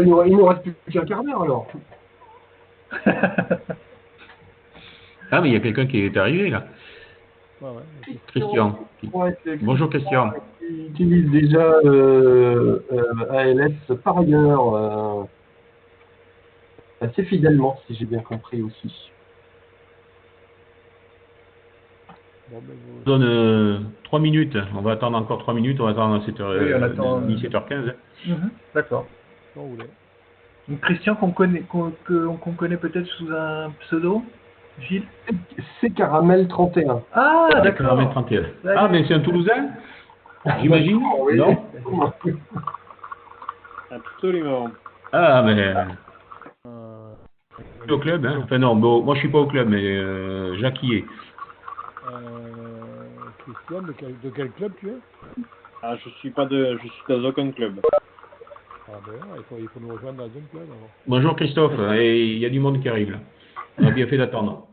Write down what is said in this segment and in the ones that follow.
Il nous reste plus qu'un quart d'heure alors. Ah, mais il y a quelqu'un qui est arrivé là. Ouais. Christian. Bonjour Christian. Qui utilise déjà ALS par ailleurs assez fidèlement, si j'ai bien compris aussi. Bon, ben, On donne 3 minutes. On va attendre encore 3 minutes. On va attendre 17h15. D'accord. quand vous voulez. Donc, Christian qu'on connaît peut-être sous un pseudo, Gilles. C'est Caramel 31. Ah, d'accord. Caramel 31. Ah, mais c'est un Toulousain, j'imagine. Oui. Non. Absolument. Ah, mais au club, hein. Enfin non, bon, moi je suis pas au club, mais Jacques y est. Christian, de quel club tu es? Ah, je suis dans aucun club. Ah ben, il faut nous rejoindre dans un club alors. Bonjour Christophe, et il y a du monde qui arrive là. On a bien fait d'attendre.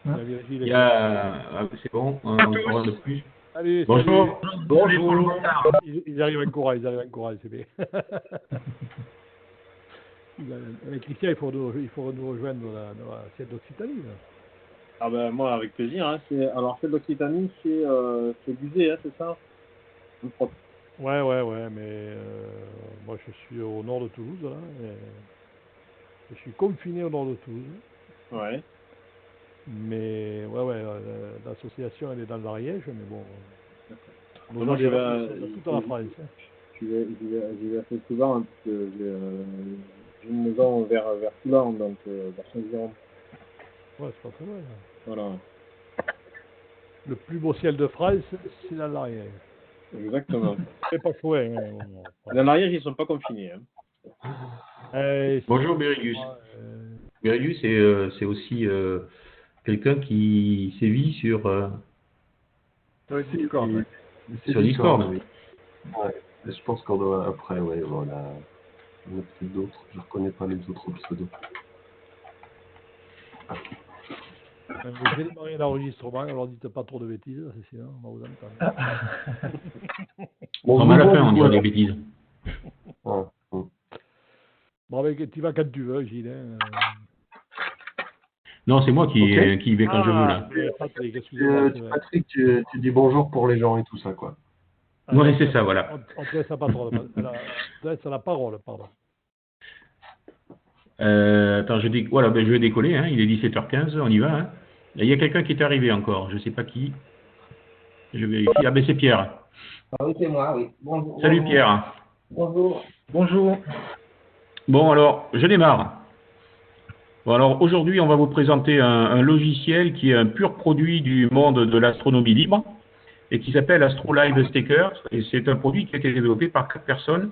Il y a... Ah, c'est bon, encore un de plus. Allez, bonjour. Bonjour. Ils arrivent en courage, c'est bien. Avec Christian, il faut nous rejoindre dans la siège d'Occitanie. Ah ben moi avec plaisir. Hein. Alors celle d'Occitanie, c'est Buzet, hein, c'est ça? Ouais, mais moi je suis au nord de Toulouse, là, et je suis confiné au nord de Toulouse. Ouais. Mais ouais, l'association elle est dans l'Ariège, mais bon. Moi je vais tout en France. Je vais assez souvent hein, parce que j'ai une maison vers Toulon, donc vers Saint-Giron. Ouais, c'est pas très loin. Voilà. Le plus beau ciel de France, c'est dans l'Ariège. Exactement. C'est pas loin. Dans l'Ariège, ils sont pas confinés. Hein. Bonjour Bérigus. Bérigus, c'est aussi quelqu'un qui sévit sur Discord. Sur Discord. Oui. Ouais. Je pense qu'on doit après, ouais, voilà. Il y en a peut-être d'autres. Je ne reconnais pas les autres pseudos. J'ai démarré l'enregistrement, alors dites pas trop de bêtises, c'est sûr, on va vous entendre. Bon, à la fin, on dira des bêtises. Bon, tu vas quand tu veux, Gilles. Non, c'est moi qui y vais quand je veux, là. Patrick, tu dis bonjour pour les gens et tout ça, quoi. Oui, c'est ça, voilà. On te laisse la parole, pardon. Attends, voilà, je vais décoller, hein. Il est 17h15, on y va. Hein. Il y a quelqu'un qui est arrivé encore, je ne sais pas qui. Je vérifie. Ah ben c'est Pierre. Ah oui, c'est moi, oui. Bonjour. Salut Pierre. Bonjour. Bonjour. Bon alors, je démarre. Bon alors, aujourd'hui, on va vous présenter un logiciel qui est un pur produit du monde de l'astronomie libre et qui s'appelle AstroLive Staker. Et c'est un produit qui a été développé par 4 personnes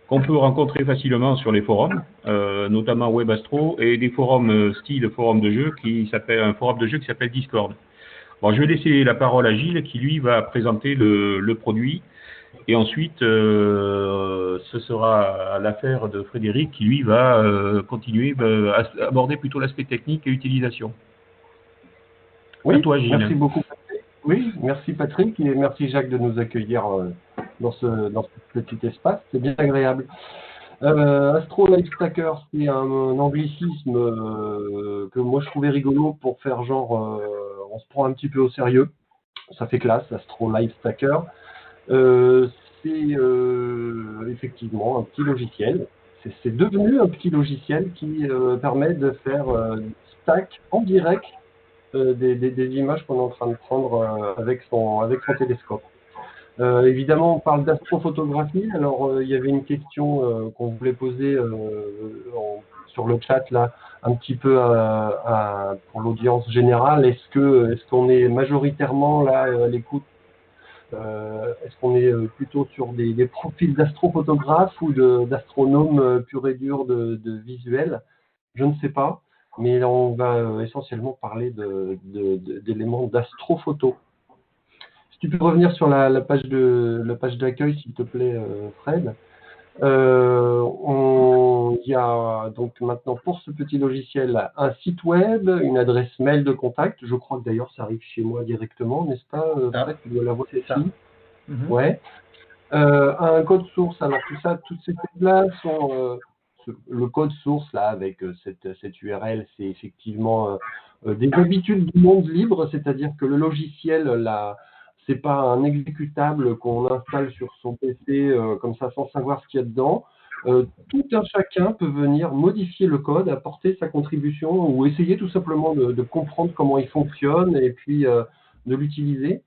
qu'on peut rencontrer facilement sur les forums, notamment WebAstro, et des forums style forum de jeu un forum de jeu qui s'appelle Discord. Bon, je vais laisser la parole à Gilles qui lui va présenter le produit, et ensuite ce sera l'affaire de Frédéric qui lui va continuer à aborder plutôt l'aspect technique et utilisation. Oui, à toi, Gilles. Merci beaucoup. Oui, merci Patrick et merci Jacques de nous accueillir dans ce petit espace, c'est bien agréable. AstroLive Staker, c'est un anglicisme que moi je trouvais rigolo pour faire genre, on se prend un petit peu au sérieux, ça fait classe, AstroLive Staker. C'est effectivement un petit logiciel, c'est devenu un petit logiciel qui permet de faire stack en direct des images qu'on est en train de prendre avec son télescope. Évidemment, on parle d'astrophotographie. Alors, il y avait une question qu'on voulait poser sur le chat là, un petit peu pour l'audience générale. Est-ce qu'on est majoritairement là à l'écoute? Est-ce qu'on est plutôt sur des profils d'astrophotographes ou d'astronomes pur et dur de visuel? Je ne sais pas. Mais on va essentiellement parler d'éléments d'astrophoto. Si tu peux revenir sur la page d'accueil, s'il te plaît, Fred. Il y a donc maintenant pour ce petit logiciel un site web, une adresse mail de contact. Je crois que d'ailleurs ça arrive chez moi directement, n'est-ce pas, Fred? Tu dois l'avoir ici. Ouais. Un code source. Alors toutes ces codes-là le code source là avec cette URL, c'est effectivement des habitudes du monde libre, c'est-à-dire que le logiciel là, c'est pas un exécutable qu'on installe sur son PC comme ça sans savoir ce qu'il y a dedans. Tout un chacun peut venir modifier le code, apporter sa contribution ou essayer tout simplement de comprendre comment il fonctionne et puis de l'utiliser.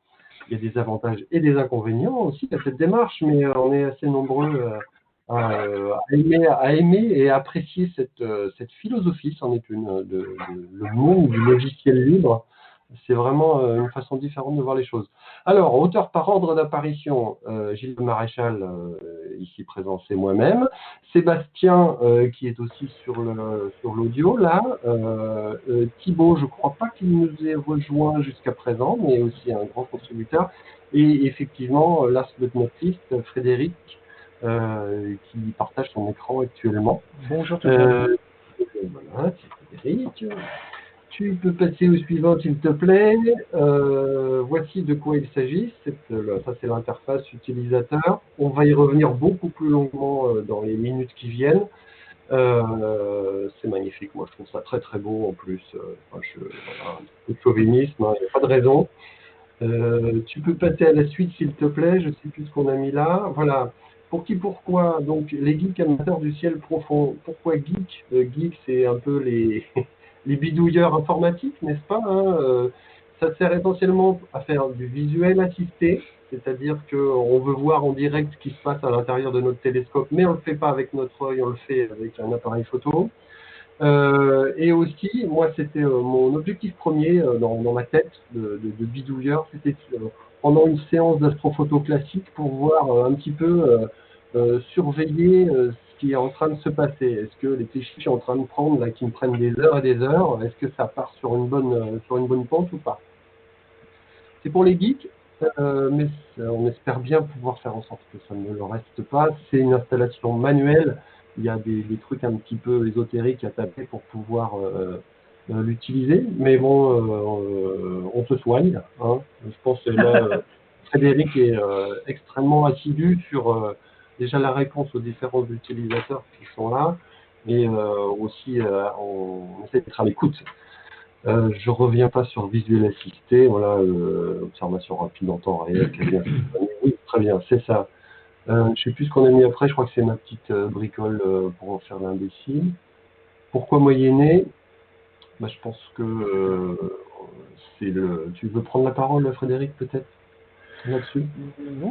Il y a des avantages et des inconvénients aussi à cette démarche, mais on est assez nombreux à aimer et à apprécier cette philosophie, c'en est une, le monde du logiciel libre. C'est vraiment une façon différente de voir les choses. Alors, auteur par ordre d'apparition, Gilles Maréchal, ici présent, c'est moi-même. Sébastien, qui est aussi sur l'audio, là. Thibaut, je ne crois pas qu'il nous ait rejoint jusqu'à présent, mais aussi un grand contributeur. Et effectivement, last but not least, Frédéric, qui partage son écran actuellement. Bonjour tout le monde. Voilà, c'est Frédéric. Tu peux passer au suivant, s'il te plaît. Voici de quoi il s'agit. Ça, c'est l'interface utilisateur. On va y revenir beaucoup plus longuement dans les minutes qui viennent. C'est magnifique. Moi, je trouve ça très, très beau en plus. Voilà, un peu de chauvinisme, hein, il n'y a pas de raison. Tu peux passer à la suite, s'il te plaît. Je ne sais plus ce qu'on a mis là. Voilà. Pour qui, pourquoi? Donc, les geeks amateurs du ciel profond. Pourquoi geek? Geek, c'est un peu les bidouilleurs informatiques, n'est-ce pas, hein, ça sert essentiellement à faire du visuel assisté, c'est-à-dire qu'on veut voir en direct ce qui se passe à l'intérieur de notre télescope, mais on ne le fait pas avec notre œil, on le fait avec un appareil photo. Et aussi, moi, c'était mon objectif premier dans ma tête de bidouilleur, c'était pendant une séance d'astrophoto classique pour voir un petit peu surveiller ce qui est en train de se passer. Est-ce que les clichés que je suis en train de prendre, là, qui me prennent des heures et des heures, est-ce que ça part sur une bonne pente ou pas? C'est pour les geeks, mais on espère bien pouvoir faire en sorte que ça ne le reste pas. C'est une installation manuelle. Il y a des trucs un petit peu ésotériques à taper pour pouvoir l'utiliser. Mais bon, on se soigne. Hein. Je pense que là, Frédéric est extrêmement assidu sur déjà la réponse aux différents utilisateurs qui sont là. Et aussi, on essaie d'être à l'écoute. Je reviens pas sur visuel assisté. Voilà, observation rapide en temps réel. Oui, très bien, c'est ça. Je ne sais plus ce qu'on a mis après, je crois que c'est ma petite bricole pour en faire l'imbécile. Pourquoi moyenner? Bah, je pense que c'est le... Tu veux prendre la parole, Frédéric, peut-être là-dessus?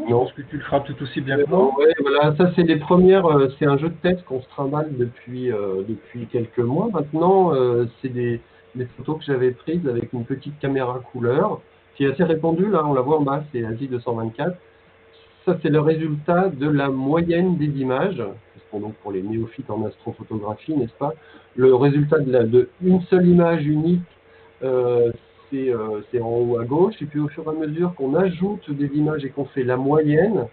Non, parce que tu le feras tout aussi bien que moi. Ouais, voilà, ça c'est les premières, c'est un jeu de test qu'on se trimballe depuis quelques mois maintenant. C'est des photos que j'avais prises avec une petite caméra couleur, qui est assez répandue, là, on la voit en bas, c'est ASI 224. Ça, c'est le résultat de la moyenne des images, donc pour les néophytes en astrophotographie, n'est-ce pas? Le résultat de une seule image unique, c'est en haut à gauche, et puis au fur et à mesure qu'on ajoute des images et qu'on fait la moyenne,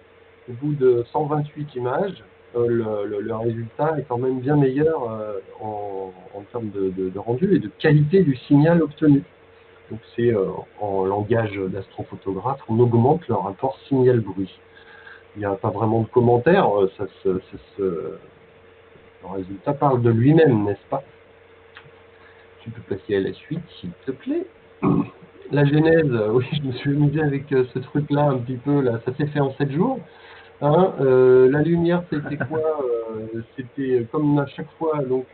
au bout de 128 images, le résultat est quand même bien meilleur en termes de rendu et de qualité du signal obtenu. Donc c'est en langage d'astrophotographe, on augmente le rapport signal-bruit. Il n'y a pas vraiment de commentaires, le résultat parle de lui-même, n'est-ce pas? Tu peux passer à la suite, s'il te plaît. La genèse, oui, je me suis amusé avec ce truc-là un petit peu, là, ça s'est fait en 7 jours. Hein, la lumière, c'était quoi? C'était comme à chaque fois, donc,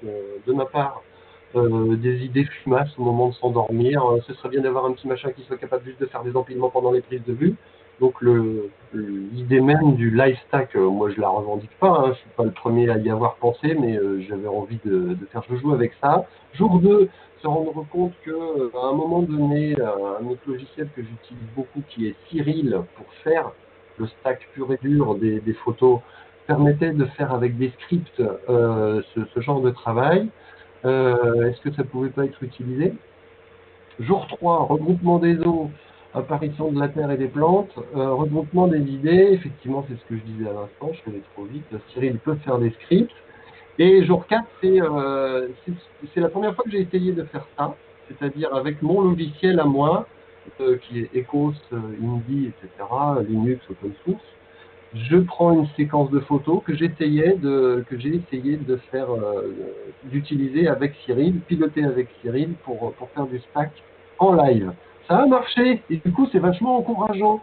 de ma part, des idées fumasses au moment de s'endormir. Ce serait bien d'avoir un petit machin qui soit capable juste de faire des empilements pendant les prises de vue. Donc l'idée même du live stack, moi je la revendique pas, hein, je suis pas le premier à y avoir pensé, mais j'avais envie de faire joujou avec ça. Jour 2, se rendre compte que à un moment donné, un autre logiciel que j'utilise beaucoup qui est Cyril pour faire le stack pur et dur des photos, permettait de faire avec des scripts ce genre de travail. Est-ce que ça pouvait pas être utilisé? Jour 3, regroupement des eaux, apparition de la terre et des plantes, regroupement des idées, effectivement c'est ce que je disais à l'instant, je faisais trop vite, Cyril peut faire des scripts. Et jour 4, c'est la première fois que j'ai essayé de faire ça, c'est-à-dire avec mon logiciel à moi, qui est Ecos, Indie, etc., Linux, open source, je prends une séquence de photos que j'ai essayé de faire, d'utiliser avec Cyril, piloter avec Cyril pour faire du stack en live. Ça a marché et du coup c'est vachement encourageant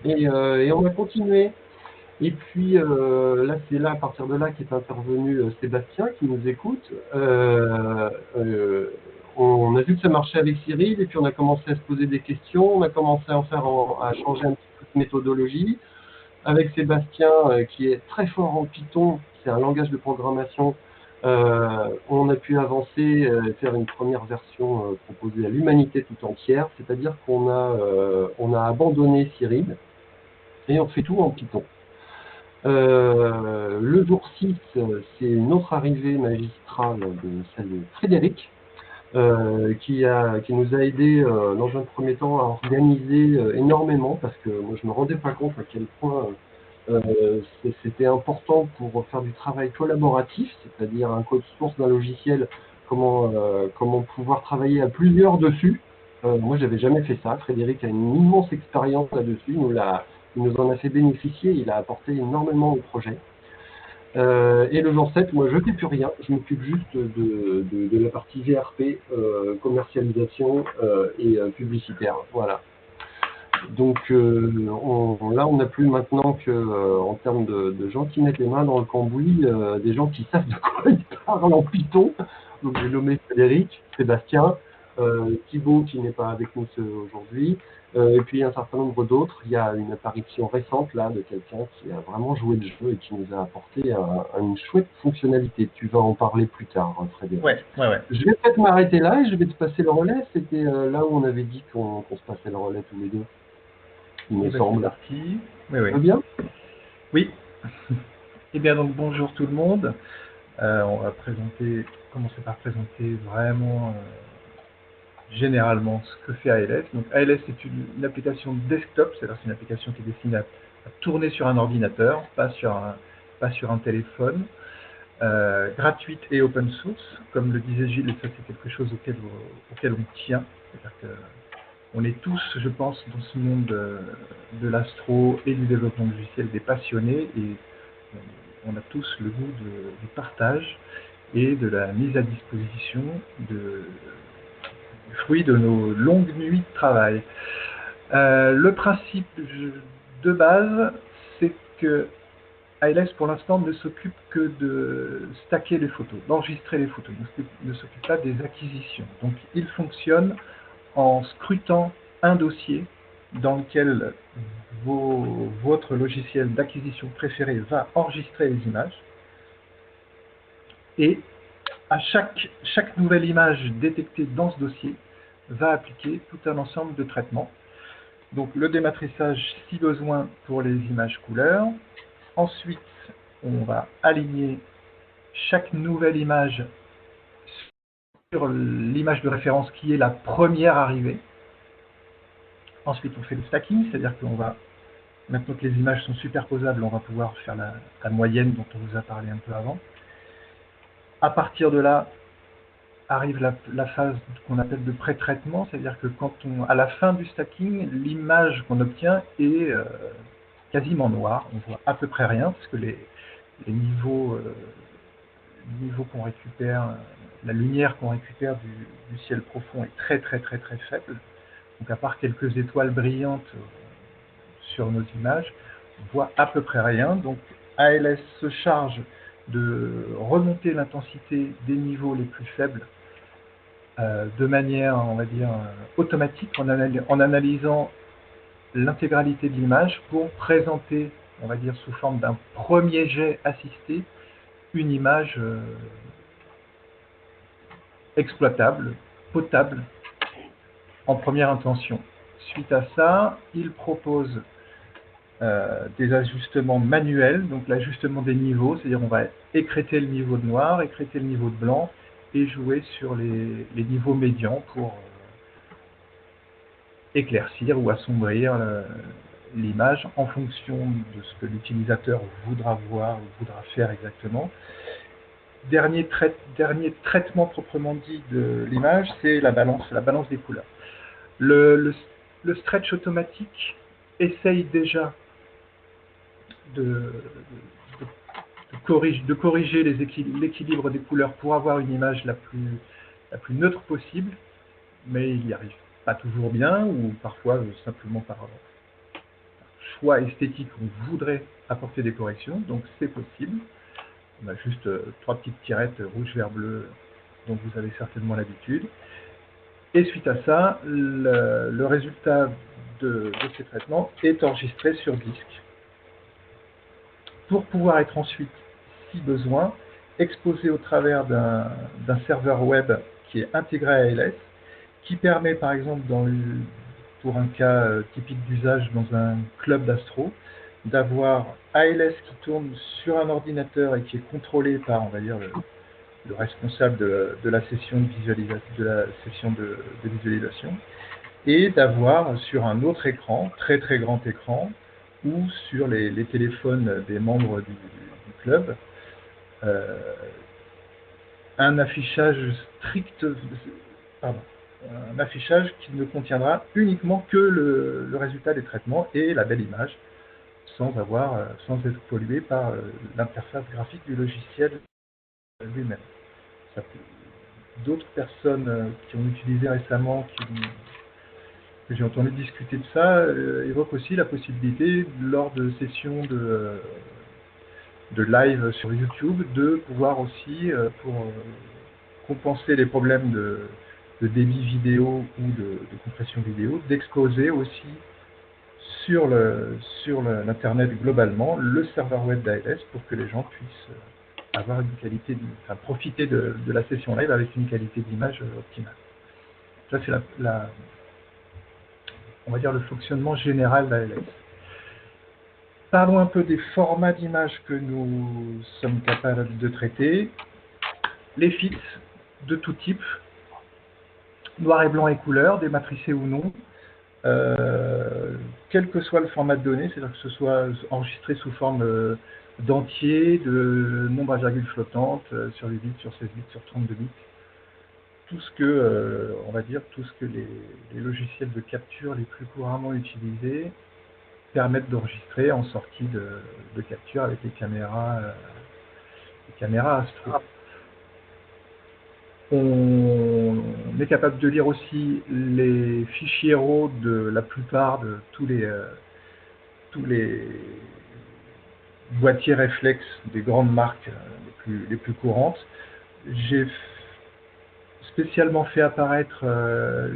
et on a continué. Et puis là c'est là à partir de là qu'est intervenu Sébastien qui nous écoute. On a vu que ça marchait avec Cyril et puis on a commencé à se poser des questions, on a commencé à changer un petit peu de méthodologie. Avec Sébastien, qui est très fort en Python, c'est un langage de programmation, on a pu avancer et faire une première version proposée à l'humanité tout entière, c'est-à-dire qu'on a abandonné Cyril et on fait tout en Python. Le jour 6, c'est une autre arrivée magistrale de celle de Frédéric, qui nous a aidé dans un premier temps à organiser énormément, parce que moi je me rendais pas compte à quel point c'était important pour faire du travail collaboratif, c'est-à-dire un code source d'un logiciel, comment pouvoir travailler à plusieurs dessus. Moi j'avais jamais fait ça, Frédéric a une immense expérience là-dessus, il nous en a fait bénéficier, il a apporté énormément au projet. Et le jour 7, moi je ne fais plus rien, je m'occupe juste de la partie VRP, commercialisation et publicitaire. Voilà. Donc là on n'a plus maintenant que, en termes de gens qui mettent les mains dans le cambouis, des gens qui savent de quoi ils parlent en Python. Donc j'ai nommé Frédéric, Sébastien, Thibaut qui n'est pas avec nous aujourd'hui, et puis un certain nombre d'autres. Il y a une apparition récente là de quelqu'un qui a vraiment joué le jeu et qui nous a apporté une chouette fonctionnalité. Tu vas en parler plus tard, Frédéric. Ouais. Je vais peut-être m'arrêter là et je vais te passer le relais. C'était là où on avait dit qu'on se passait le relais tous les deux. Il me semble. C'est parti. Oui. Ça va bien ? Oui. Eh bien donc bonjour tout le monde. On va commencer par présenter vraiment généralement ce que fait ALS. Donc ALS c'est une application desktop, c'est-à-dire c'est une application qui est destinée à tourner sur un ordinateur, pas sur un téléphone, gratuite et open source, comme le disait Gilles, et ça c'est quelque chose auquel on tient. C'est-à-dire que on est tous, je pense, dans ce monde de l'astro et du développement logiciel des passionnés, et on a tous le goût du partage et de la mise à disposition du fruit de nos longues nuits de travail. Le principe de base, c'est que ALS pour l'instant ne s'occupe que de stacker les photos, d'enregistrer les photos, ne s'occupe pas des acquisitions. Donc il fonctionne en scrutant un dossier dans lequel votre logiciel d'acquisition préféré va enregistrer les images, et à chaque nouvelle image détectée dans ce dossier va appliquer tout un ensemble de traitements. Donc le dématrissage si besoin pour les images couleurs. Ensuite, on va aligner chaque nouvelle image sur l'image de référence qui est la première arrivée. Ensuite, on fait le stacking, c'est-à-dire qu'on va, maintenant que les images sont superposables, on va pouvoir faire la moyenne dont on vous a parlé un peu avant. À partir de là, arrive la phase qu'on appelle de pré-traitement, c'est-à-dire que à la fin du stacking, l'image qu'on obtient est quasiment noire, on voit à peu près rien, parce que les niveaux qu'on récupère, la lumière qu'on récupère du ciel profond est très faible. Donc à part quelques étoiles brillantes sur nos images, on voit à peu près rien. Donc ALS se charge de remonter l'intensité des niveaux les plus faibles de manière, on va dire, automatique, en analysant l'intégralité de l'image pour présenter, on va dire, sous forme d'un premier jet assisté, une image exploitable, potable, en première intention. Suite à ça, il propose des ajustements manuels, donc l'ajustement des niveaux, c'est-à-dire on va écrêter le niveau de noir, écrêter le niveau de blanc, et jouer sur les niveaux médians pour éclaircir ou assombrir l'image en fonction de ce que l'utilisateur voudra voir ou voudra faire exactement. Dernier traitement proprement dit de l'image, c'est la balance des couleurs. Le stretch automatique essaye déjà de corriger l'équilibre des couleurs pour avoir une image la plus neutre possible, mais il n'y arrive pas toujours bien, ou parfois simplement par choix esthétique, on voudrait apporter des corrections, donc c'est possible. On a juste 3 petites tirettes rouge, vert, bleu, dont vous avez certainement l'habitude. Et suite à ça, le résultat de ces traitements est enregistré sur disque pour pouvoir être ensuite, si besoin, exposé au travers d'un serveur web qui est intégré à ALS, qui permet par exemple, pour un cas typique d'usage dans un club d'astro, d'avoir ALS qui tourne sur un ordinateur et qui est contrôlé par, on va dire, le responsable de la session de visualisation, et d'avoir sur un autre écran, très très grand écran, ou sur les téléphones des membres du club, un affichage un affichage qui ne contiendra uniquement que le résultat des traitements et la belle image, sans être pollué par l'interface graphique du logiciel lui-même. D'autres personnes qui ont utilisé récemment, que j'ai entendu discuter de ça, évoquent aussi la possibilité, lors de sessions de live sur YouTube, de pouvoir aussi, pour compenser les problèmes de débit vidéo ou de compression vidéo, d'exposer aussi sur l'internet globalement le serveur web d'ALS pour que les gens puissent avoir une qualité, profiter de la session live avec une qualité d'image optimale. Ça, c'est on va dire le fonctionnement général d'ALS. Parlons un peu des formats d'images que nous sommes capables de traiter. Les fits de tout type, noir et blanc et couleur, dématricés ou non, quel que soit le format de données, c'est-à-dire que ce soit enregistré sous forme d'entier, de nombre à virgule flottante, sur 8 bits, sur 16 bits, sur 32 bits, tout ce que, on va dire, tout ce que les logiciels de capture les plus couramment utilisés permettent d'enregistrer en sortie de capture avec les caméras Astro. On est capable de lire aussi les fichiers RAW de la plupart de tous les boîtiers réflexes des grandes marques les plus courantes. J'ai spécialement fait apparaître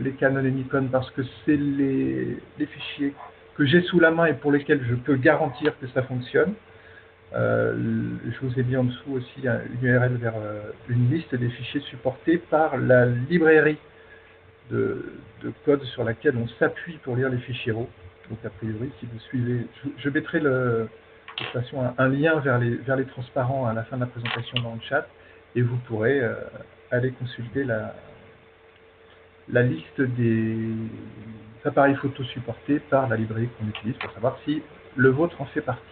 les Canon et Nikon parce que c'est les fichiers que j'ai sous la main et pour lesquels je peux garantir que ça fonctionne. Je vous ai mis en dessous aussi une URL vers une liste des fichiers supportés par la librairie de code sur laquelle on s'appuie pour lire les fichiers RAW. Donc a priori, si vous suivez, je mettrai de toute façon un lien vers les transparents à la fin de la présentation dans le chat et vous pourrez aller consulter la liste des appareils photo supportés par la librairie qu'on utilise pour savoir si le vôtre en fait partie.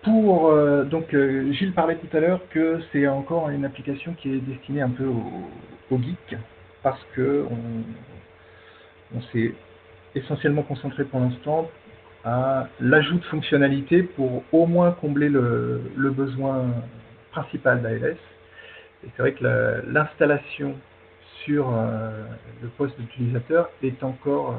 Donc Gilles parlait tout à l'heure que c'est encore une application qui est destinée un peu aux geeks parce que on s'est essentiellement concentré pour l'instant à l'ajout de fonctionnalités pour au moins combler le besoin principal d'ALS. Et c'est vrai que l'installation sur le poste d'utilisateur est encore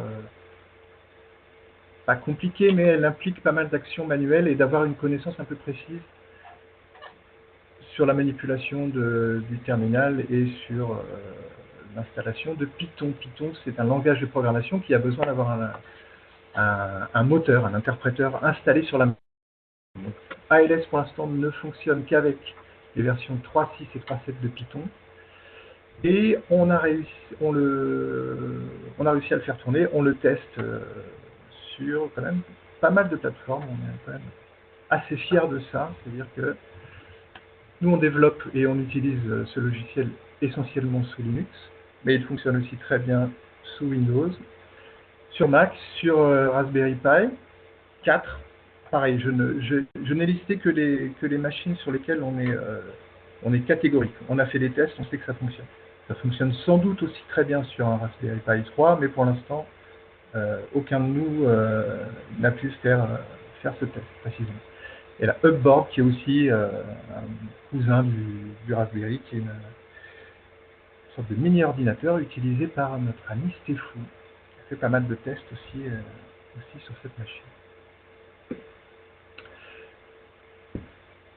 pas compliquée, mais elle implique pas mal d'actions manuelles et d'avoir une connaissance un peu précise sur la manipulation du terminal et sur l'installation de Python. Python, c'est un langage de programmation qui a besoin d'avoir un moteur, un interpréteur installé sur la machine. Donc, ALS pour l'instant ne fonctionne qu'avec les versions 3.6 et 3.7 de Python. Et on a réussi à le faire tourner, on le teste sur quand même pas mal de plateformes, on est quand même assez fiers de ça, c'est-à-dire que nous on développe et on utilise ce logiciel essentiellement sous Linux, mais il fonctionne aussi très bien sous Windows, sur Mac, sur Raspberry Pi 4, pareil, je n'ai listé que les machines sur lesquelles on est catégorique, on a fait des tests, on sait que ça fonctionne. Ça fonctionne sans doute aussi très bien sur un Raspberry Pi 3, mais pour l'instant, aucun de nous n'a pu faire ce test précisément. Et la Hubboard, qui est aussi un cousin du Raspberry, qui est une sorte de mini-ordinateur utilisé par notre ami Stéphou, qui a fait pas mal de tests aussi sur cette machine.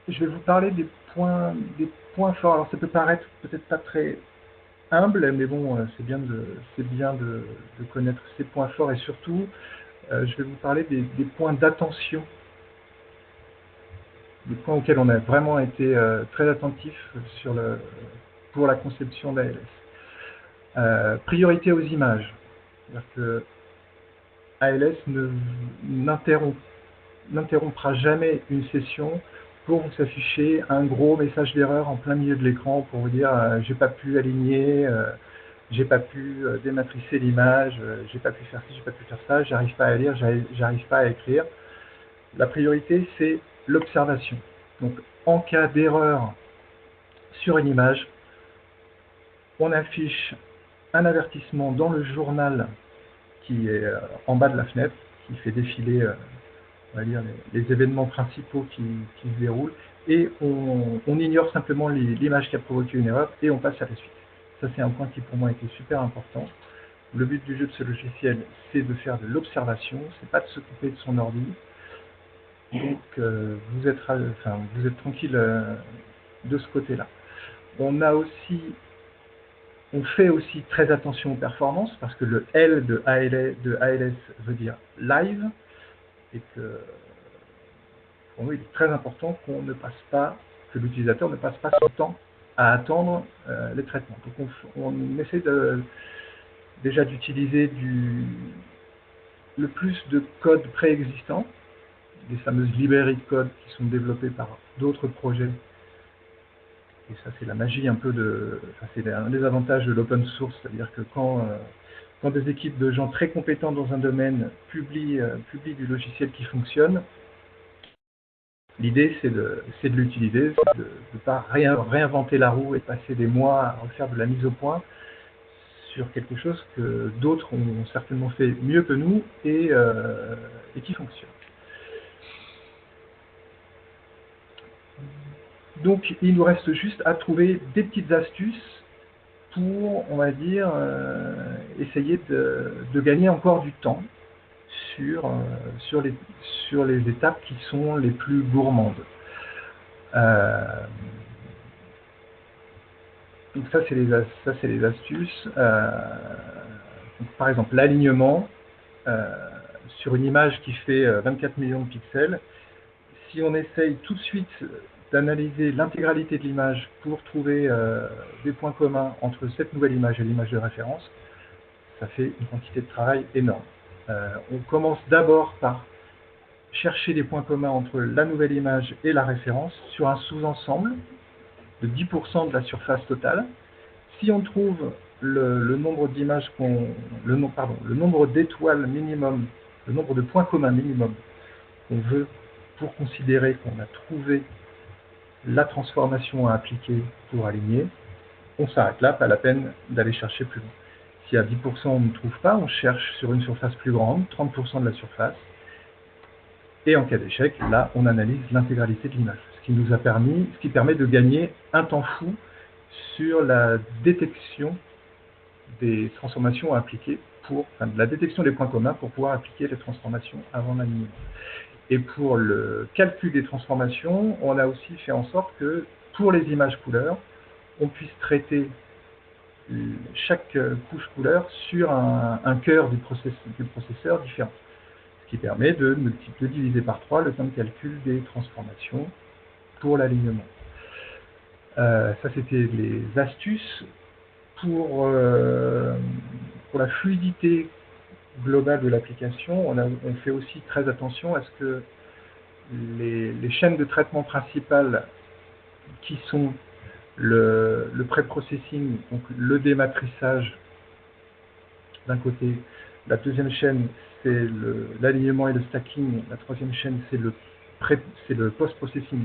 Je vais vous parler des points forts. Alors ça peut paraître peut-être pas très humble, mais bon, c'est bien de connaître ces points forts, et surtout, je vais vous parler des points d'attention, des points auxquels on a vraiment été très attentifs pour la conception d'ALS. Priorité aux images. C'est-à-dire que ALS n'interrompra jamais une session pour vous afficher un gros message d'erreur en plein milieu de l'écran pour vous dire j'ai pas pu aligner, j'ai pas pu dématricer l'image, j'ai pas pu faire ci, j'ai pas pu faire ça, j'arrive pas à lire, j'arrive pas à écrire. La priorité, c'est l'observation. Donc en cas d'erreur sur une image, on affiche un avertissement dans le journal qui est en bas de la fenêtre, qui fait défiler on va dire les événements principaux qui se déroulent, et on ignore simplement l'image qui a provoqué une erreur et on passe à la suite. Ça, c'est un point qui pour moi était super important. Le but du jeu de ce logiciel, c'est de faire de l'observation, c'est pas de s'occuper de son ordi. Donc vous êtes tranquille de ce côté-là. On fait aussi très attention aux performances, parce que le L de ALS veut dire live, et que pour nous il est très important que l'utilisateur ne passe pas son temps à attendre les traitements. Donc on essaie déjà d'utiliser le plus de code préexistant, des fameuses librairies de code qui sont développées par d'autres projets. Et ça, c'est la magie un peu c'est un des avantages de l'open source, c'est-à-dire que quand des équipes de gens très compétents dans un domaine publient du logiciel qui fonctionne, l'idée c'est de l'utiliser, de ne pas réinventer la roue et passer des mois à refaire de la mise au point sur quelque chose que d'autres ont certainement fait mieux que nous et qui fonctionne. Donc il nous reste juste à trouver des petites astuces pour, on va dire, essayer de gagner encore du temps sur les étapes qui sont les plus gourmandes. Donc ça, c'est les astuces. Donc, par exemple, l'alignement sur une image qui fait 24 millions de pixels. Si on essaye tout de suite d'analyser l'intégralité de l'image pour trouver des points communs entre cette nouvelle image et l'image de référence, ça fait une quantité de travail énorme. On commence d'abord par chercher des points communs entre la nouvelle image et la référence sur un sous-ensemble de 10% de la surface totale. Si on trouve le nombre d'images le nombre d'étoiles minimum, le nombre de points communs minimum qu'on veut pour considérer qu'on a trouvé la transformation à appliquer pour aligner, on s'arrête là, pas la peine d'aller chercher plus loin. Si à 10% on ne trouve pas, on cherche sur une surface plus grande, 30% de la surface, et en cas d'échec, là on analyse l'intégralité de l'image, ce qui permet de gagner un temps fou sur la détection des transformations à appliquer la détection des points communs pour pouvoir appliquer les transformations avant l'alignement. Et pour le calcul des transformations, on a aussi fait en sorte que pour les images couleurs, on puisse traiter chaque couche couleur sur un cœur du processeur différent, ce qui permet de diviser par 3 le temps de calcul des transformations pour l'alignement. Ça, c'était les astuces pour la fluidité globale de l'application. On fait aussi très attention à ce que les chaînes de traitement principales qui sont le pré-processing, donc le dématrissage d'un côté, la deuxième chaîne c'est l'alignement et le stacking, la troisième chaîne c'est le post-processing,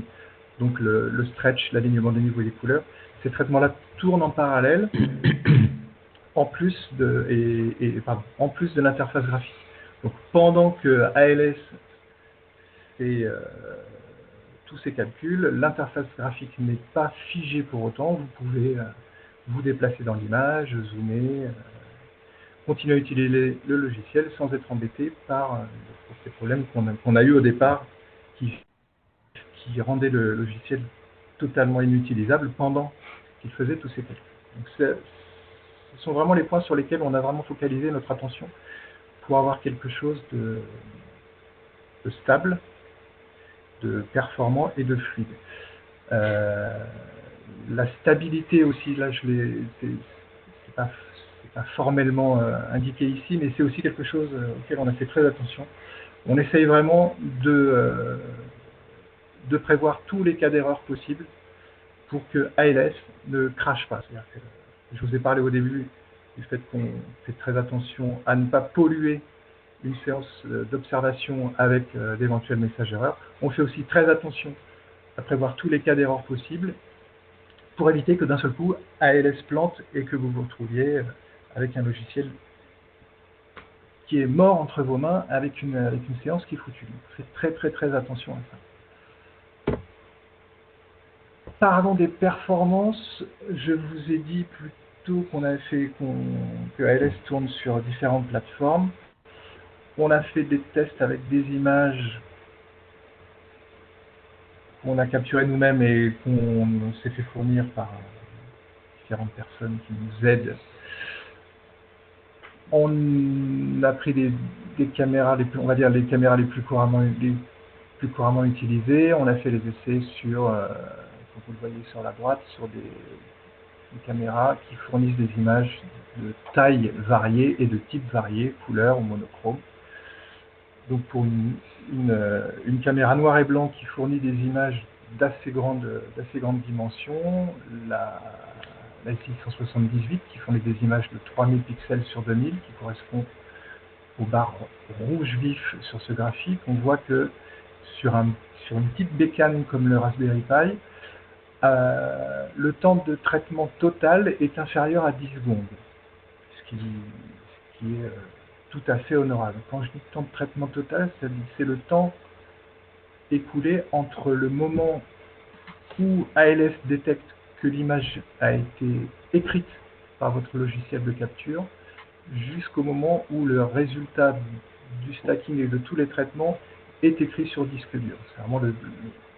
donc le stretch, l'alignement des niveaux et des couleurs. Ces traitements-là tournent en parallèle en plus de l'interface graphique. Donc, pendant que ALS fait tous ces calculs, l'interface graphique n'est pas figée pour autant. Vous pouvez vous déplacer dans l'image, zoomer, continuer à utiliser le logiciel sans être embêté par ces problèmes qu'on a eu au départ qui rendaient le logiciel totalement inutilisable pendant qu'il faisait tous ces calculs. Donc, ce sont vraiment les points sur lesquels on a vraiment focalisé notre attention pour avoir quelque chose de stable, de performant et de fluide. La stabilité aussi, là, c'est pas formellement indiqué ici, mais c'est aussi quelque chose auquel on a fait très attention. On essaye vraiment de prévoir tous les cas d'erreur possibles pour que ALS ne crache pas. C'est-à-dire que, je vous ai parlé au début du fait qu'on fait très attention à ne pas polluer une séance d'observation avec d'éventuels messages erreurs. On fait aussi très attention à prévoir tous les cas d'erreur possibles pour éviter que d'un seul coup ALS plante et que vous vous retrouviez avec un logiciel qui est mort entre vos mains avec une séance qui est foutue. Faites très très très attention à ça. Parlons des performances. Je vous ai dit plus tôt qu'on avait fait que ALS tourne sur différentes plateformes. On a fait des tests avec des images qu'on a capturées nous-mêmes et qu'on s'est fait fournir par différentes personnes qui nous aident. On a pris des caméras, on va dire les caméras les plus couramment utilisées. On a fait les essais sur, comme vous le voyez sur la droite, sur des caméras qui fournissent des images de taille variée et de type varié, couleur ou monochrome. Donc pour une caméra noir et blanc qui fournit des images d'assez grande dimension, la SI178 qui fournit des images de 3000 pixels sur 2000 qui correspond aux barres rouge vif sur ce graphique, on voit que sur une petite bécane comme le Raspberry Pi, le temps de traitement total est inférieur à 10 secondes, ce qui est tout à fait honorable. Quand je dis temps de traitement total, c'est le temps écoulé entre le moment où ALS détecte que l'image a été écrite par votre logiciel de capture jusqu'au moment où le résultat du stacking et de tous les traitements est écrit sur disque dur. C'est vraiment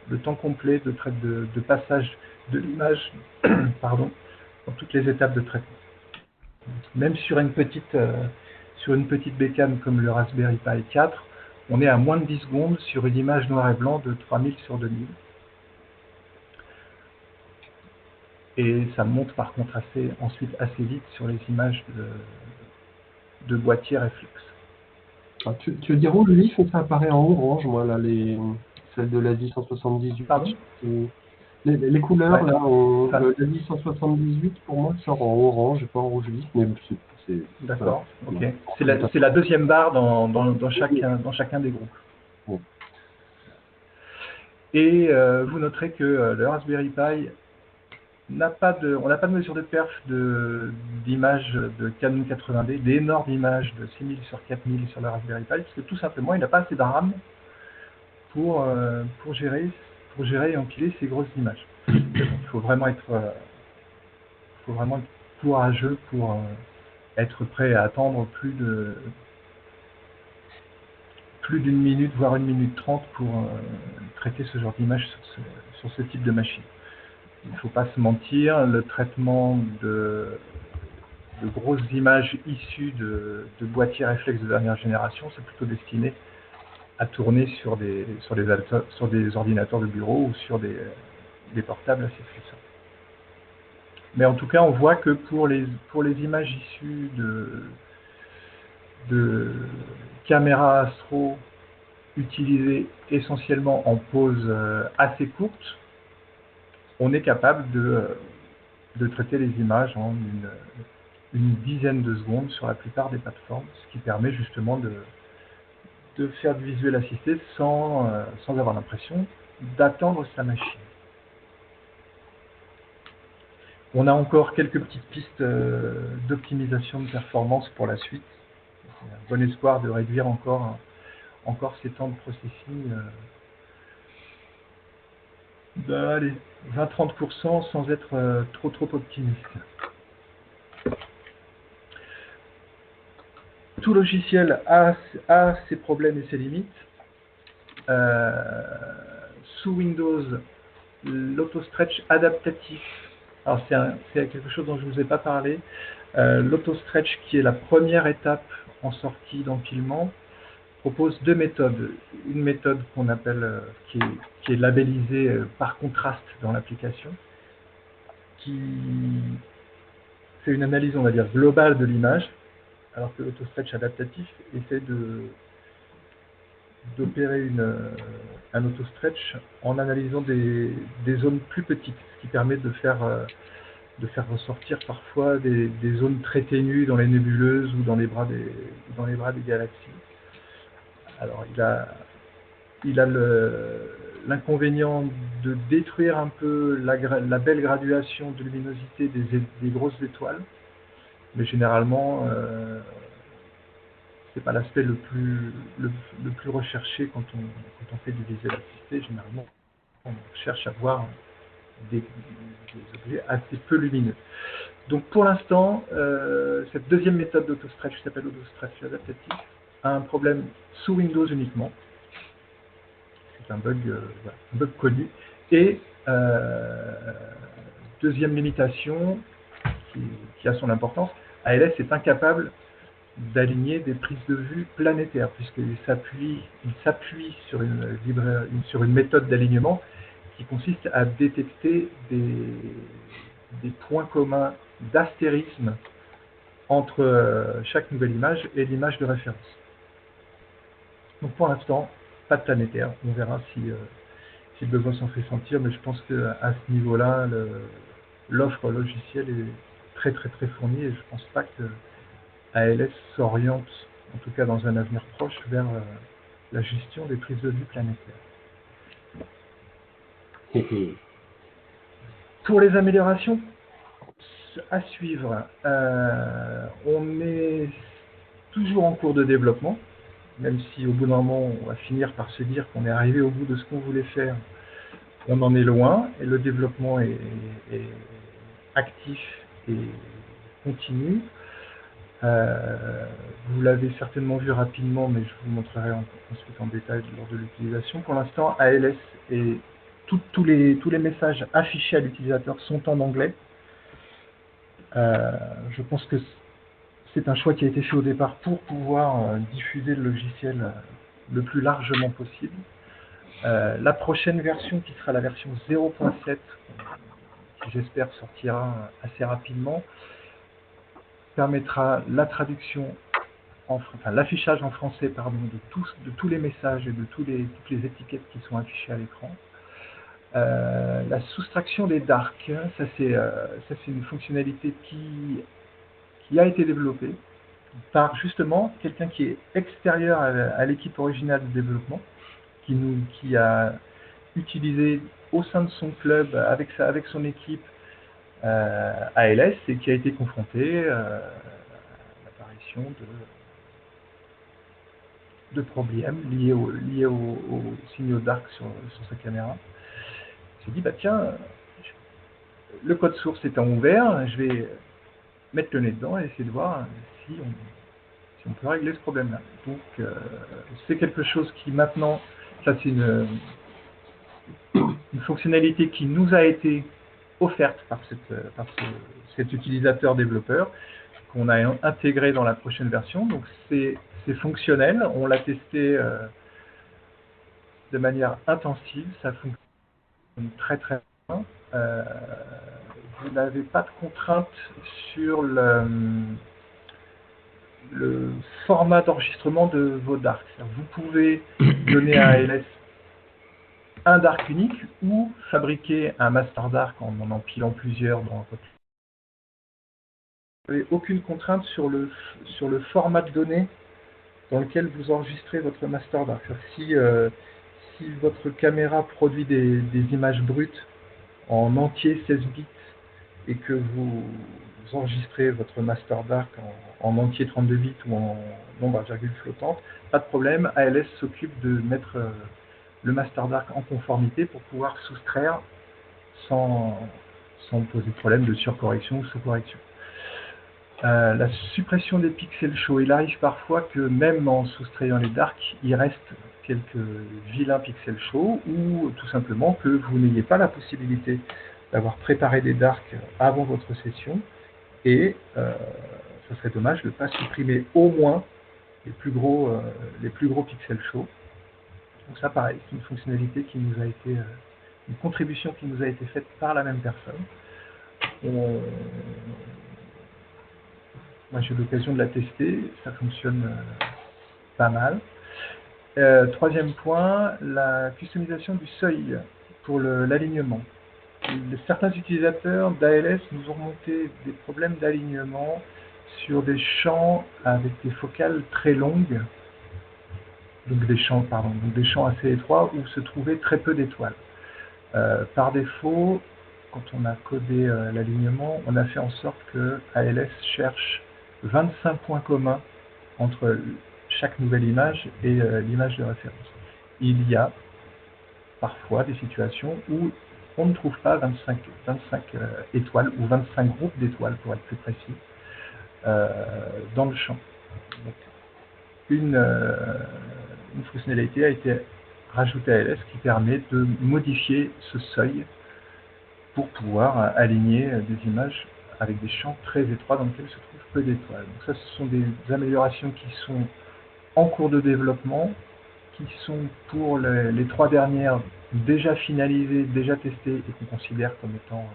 le temps complet de passage de l'image pardon, dans toutes les étapes de traitement. Même sur une petite bécane comme le Raspberry Pi 4, on est à moins de 10 secondes sur une image noir et blanc de 3000 sur 2000. Et ça monte par contre ensuite assez vite sur les images de boîtiers réflexes. Ah, tu veux dire rouge vif, mais ça apparaît en orange, moi, là, celle de l'Asie 178. Pardon ? Les couleurs, ouais, là, l'Asie 178, pour moi, sort en orange et pas en rouge vif, mais c'est... D'accord, voilà. Ok. C'est la deuxième barre dans chacun des groupes. Oui. Et vous noterez que le Raspberry Pi on n'a pas de mesure de perf d'images de Canon 80D, d'énormes images de 6000 sur 4000 sur le Raspberry Pi, parce que tout simplement il n'a pas assez de RAM pour gérer et empiler ces grosses images. Donc, il faut vraiment être courageux pour être prêt à attendre plus d'une minute, voire 1 minute 30 pour traiter ce genre d'image sur ce type de machine. Il ne faut pas se mentir, le traitement de grosses images issues de boîtiers réflexes de dernière génération, c'est plutôt destiné à tourner sur des ordinateurs de bureau ou sur des portables assez puissants. Mais en tout cas, on voit que pour les images issues de caméras astro utilisées essentiellement en pause assez courte, on est capable de traiter les images en une dizaine de secondes sur la plupart des plateformes, ce qui permet justement de faire du visuel assisté sans avoir l'impression d'attendre sa machine. On a encore quelques petites pistes d'optimisation de performance pour la suite. Il y a un bon espoir de réduire encore ces temps de processing de 20-30% sans être trop optimiste. Tout logiciel a ses problèmes et ses limites. Sous Windows, l'auto-stretch adaptatif, alors c'est quelque chose dont je ne vous ai pas parlé, l'auto-stretch qui est la première étape en sortie d'empilement propose deux méthodes. Une méthode qu'on appelle, qui est labellisée par contraste dans l'application, qui fait une analyse, on va dire, globale de l'image, alors que l'auto-stretch adaptatif essaie d'opérer un auto-stretch en analysant des zones plus petites, ce qui permet de faire ressortir parfois des zones très ténues dans les nébuleuses ou dans les bras des galaxies. Alors il a l'inconvénient de détruire un peu la belle graduation de luminosité des grosses étoiles, mais généralement c'est pas l'aspect le plus recherché quand on fait du visuel assisté. Généralement, on cherche à voir des objets assez peu lumineux. Donc pour l'instant, cette deuxième méthode d'auto-stretch qui s'appelle auto-stretch adaptatif a un problème sous Windows uniquement. C'est un bug connu. Et deuxième limitation qui a son importance, ALS est incapable d'aligner des prises de vue planétaires, puisqu'il s'appuie sur une méthode d'alignement qui consiste à détecter des points communs d'astérisme entre chaque nouvelle image et l'image de référence. Donc pour l'instant, pas de planétaire. On verra si le besoin s'en fait sentir, mais je pense qu'à ce niveau-là, l'offre logicielle est très fournie et je ne pense pas que ALS s'oriente, en tout cas dans un avenir proche, vers la gestion des prises de vue planétaires. Pour les améliorations à suivre, on est toujours en cours de développement, même si au bout d'un moment on va finir par se dire qu'on est arrivé au bout de ce qu'on voulait faire, on en est loin et le développement est actif et continu. Vous l'avez certainement vu rapidement, mais je vous montrerai ensuite en détail lors de l'utilisation. Pour l'instant, ALS et tous les messages affichés à l'utilisateur sont en anglais. Je pense que c'est un choix qui a été fait au départ pour pouvoir diffuser le logiciel le plus largement possible. La prochaine version, qui sera la version 0.7, qui j'espère sortira assez rapidement, permettra la traduction, l'affichage en français, de tous les messages et de toutes les étiquettes qui sont affichées à l'écran. La soustraction des darks, ça c'est une fonctionnalité qui a été développée par justement quelqu'un qui est extérieur à l'équipe originale de développement, qui a utilisé au sein de son club avec son équipe ALS et qui a été confronté à l'apparition de problèmes liés aux signaux dark sur sa caméra. Il s'est dit, bah tiens, le code source étant ouvert, je vais mettre le nez dedans et essayer de voir si on peut régler ce problème-là. Donc c'est quelque chose qui maintenant, ça c'est une fonctionnalité qui nous a été offerte par cet utilisateur développeur, qu'on a intégré dans la prochaine version. Donc c'est fonctionnel, on l'a testé de manière intensive, ça fonctionne très bien. Vous n'avez pas de contrainte sur le format d'enregistrement de vos darks. Vous pouvez donner à ALS un dark unique ou fabriquer un master dark en empilant plusieurs dans votre. Vous n'avez aucune contrainte sur le format de données dans lequel vous enregistrez votre master dark. Si votre caméra produit des images brutes en entier 16 bits et que vous vous enregistrez votre master dark en entier 32 bits ou en nombre à virgule flottante, pas de problème, ALS s'occupe de mettre le master dark en conformité pour pouvoir soustraire sans poser de problème de surcorrection ou sous-correction. La suppression des pixels chauds, il arrive parfois que même en soustrayant les darks, il reste quelques vilains pixels chauds ou tout simplement que vous n'ayez pas la possibilité d'avoir préparé des darks avant votre session et ce serait dommage de ne pas supprimer au moins les plus gros pixels chauds. Donc ça pareil, c'est une fonctionnalité qui nous a été, une contribution qui nous a été faite par la même personne. Moi j'ai eu l'occasion de la tester, ça fonctionne pas mal. Troisième point, la customisation du seuil pour l'alignement. Certains utilisateurs d'ALS nous ont remonté des problèmes d'alignement sur des champs avec des focales très longues, donc des champs assez étroits où se trouvaient très peu d'étoiles. Par défaut, quand on a codé l'alignement, on a fait en sorte que ALS cherche 25 points communs entre chaque nouvelle image et l'image de référence. Il y a parfois des situations où on ne trouve pas 25 étoiles ou 25 groupes d'étoiles pour être plus précis dans le champ. Donc, une fonctionnalité a été rajoutée à ALS qui permet de modifier ce seuil pour pouvoir aligner des images avec des champs très étroits dans lesquels se trouve peu d'étoiles. Donc ça, ce sont des améliorations qui sont en cours de développement, qui sont pour les 3 dernières déjà finalisées, déjà testées et qu'on considère comme étant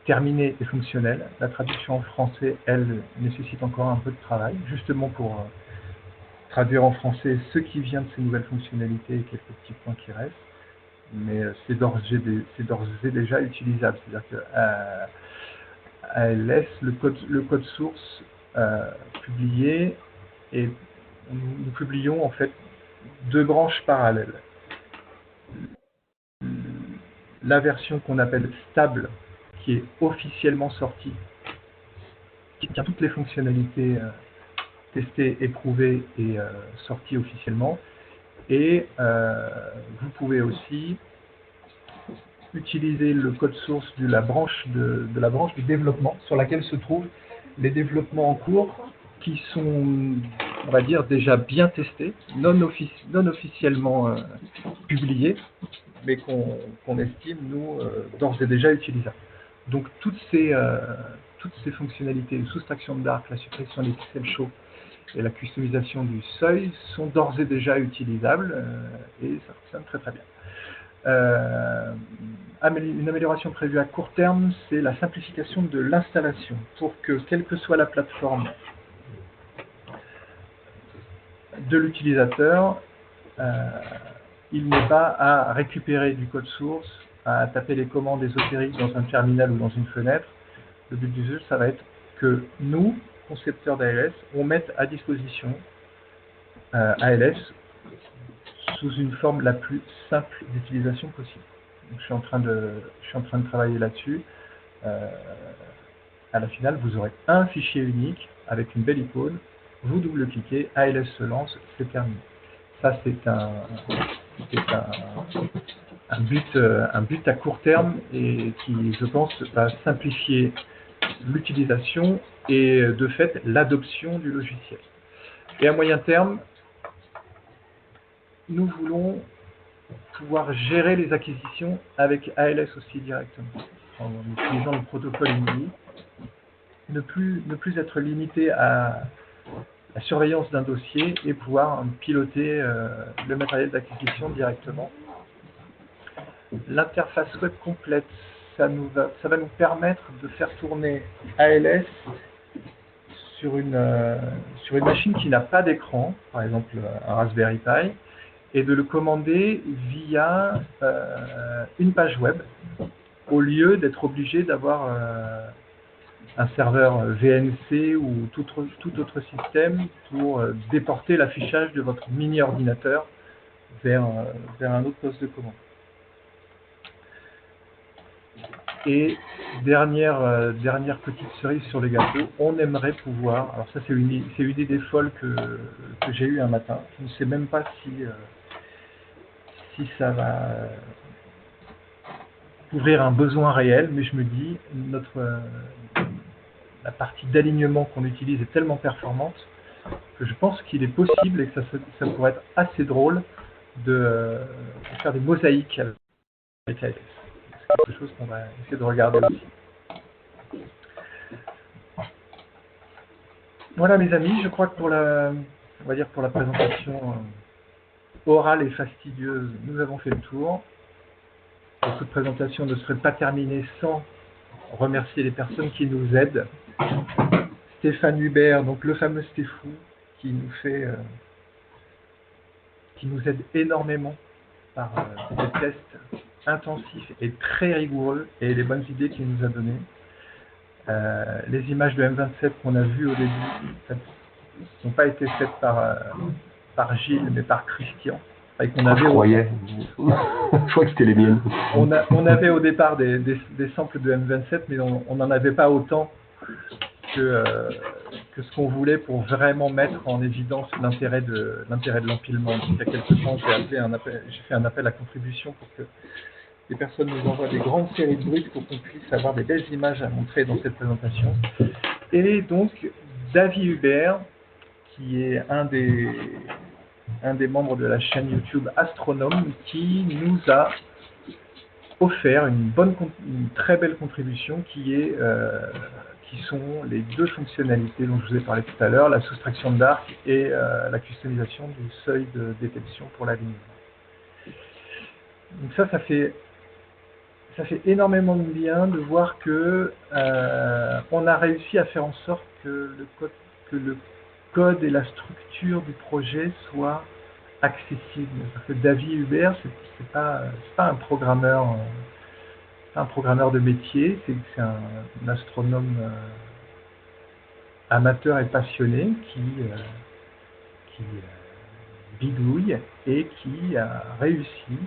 terminées et fonctionnelles. La traduction en français, elle, nécessite encore un peu de travail, justement pour traduire en français ce qui vient de ces nouvelles fonctionnalités et quelques petits points qui restent. Mais c'est d'ores et déjà utilisable. C'est-à-dire que ALS, le code source publié, et nous publions en fait 2 branches parallèles. La version qu'on appelle stable, qui est officiellement sortie, qui tient toutes les fonctionnalités testées, éprouvées et sorties officiellement. Et vous pouvez aussi utiliser le code source de la branche du développement sur laquelle se trouvent les développements en cours qui sont, on va dire, déjà bien testés, non officiellement publiés, mais qu'on estime, nous, d'ores et déjà utilisables. Donc toutes ces fonctionnalités de soustraction de dark, la suppression des pixels chauds et la customisation du seuil sont d'ores et déjà utilisables et ça fonctionne très très bien. Une amélioration prévue à court terme, c'est la simplification de l'installation pour que, quelle que soit la plateforme de l'utilisateur, il n'ait pas à récupérer du code source, à taper les commandes ésotériques dans un terminal ou dans une fenêtre. Le but du jeu, ça va être que nous, concepteurs d'ALS, on mette à disposition ALS sous une forme la plus simple d'utilisation possible. Donc, je suis en train de travailler là-dessus. À la finale, vous aurez un fichier unique avec une belle icône. Vous double-cliquez, ALS se lance, c'est terminé. Ça, c'est un but à court terme et qui, je pense, va simplifier l'utilisation et de fait l'adoption du logiciel. Et à moyen terme, nous voulons pouvoir gérer les acquisitions avec ALS aussi directement, en utilisant le protocole INI, ne plus être limité à la surveillance d'un dossier et pouvoir piloter le matériel d'acquisition directement. L'interface web complète, ça va nous permettre de faire tourner ALS sur une machine qui n'a pas d'écran, par exemple un Raspberry Pi, et de le commander via une page web, au lieu d'être obligé d'avoir un serveur VNC ou tout autre système pour déporter l'affichage de votre mini-ordinateur vers un autre poste de commande. Et dernière petite cerise sur les gâteaux, on aimerait pouvoir, alors ça c'est une idée folle que j'ai eue un matin, je ne sais même pas si ça va couvrir un besoin réel, mais je me dis, la partie d'alignement qu'on utilise est tellement performante que je pense qu'il est possible et que ça pourrait être assez drôle de faire des mosaïques avec ALS. C'est quelque chose qu'on va essayer de regarder aussi. Voilà mes amis, je crois que pour la présentation orale et fastidieuse, nous avons fait le tour. Cette présentation ne serait pas terminée sans remercier les personnes qui nous aident. Stéphane Hubert, donc le fameux Stéphou, qui nous aide énormément par des tests intensifs et très rigoureux et les bonnes idées qu'il nous a données. Les images de M27 qu'on a vues au début n'ont pas été faites par Gilles, mais par Christian. Je croyais. Je crois que c'était les miennes. On avait au départ des samples de M27, mais on n'en avait pas autant que ce qu'on voulait pour vraiment mettre en évidence l'intérêt de l'empilement. Il y a quelques temps, j'ai fait un appel à contribution pour que les personnes nous envoient des grandes séries de brutes pour qu'on puisse avoir des belles images à montrer dans cette présentation. Et donc, David Hubert, qui est un des membres de la chaîne YouTube Astronome, qui nous a offert une très belle contribution qui sont les deux fonctionnalités dont je vous ai parlé tout à l'heure, la soustraction d'arc et la customisation du seuil de détection pour la lumière. Donc ça fait énormément de bien de voir que on a réussi à faire en sorte que le code et la structure du projet soient accessibles. Parce que David Hubert, c'est pas un programmeur de métier, c'est un astronome amateur et passionné qui bidouille et qui a réussi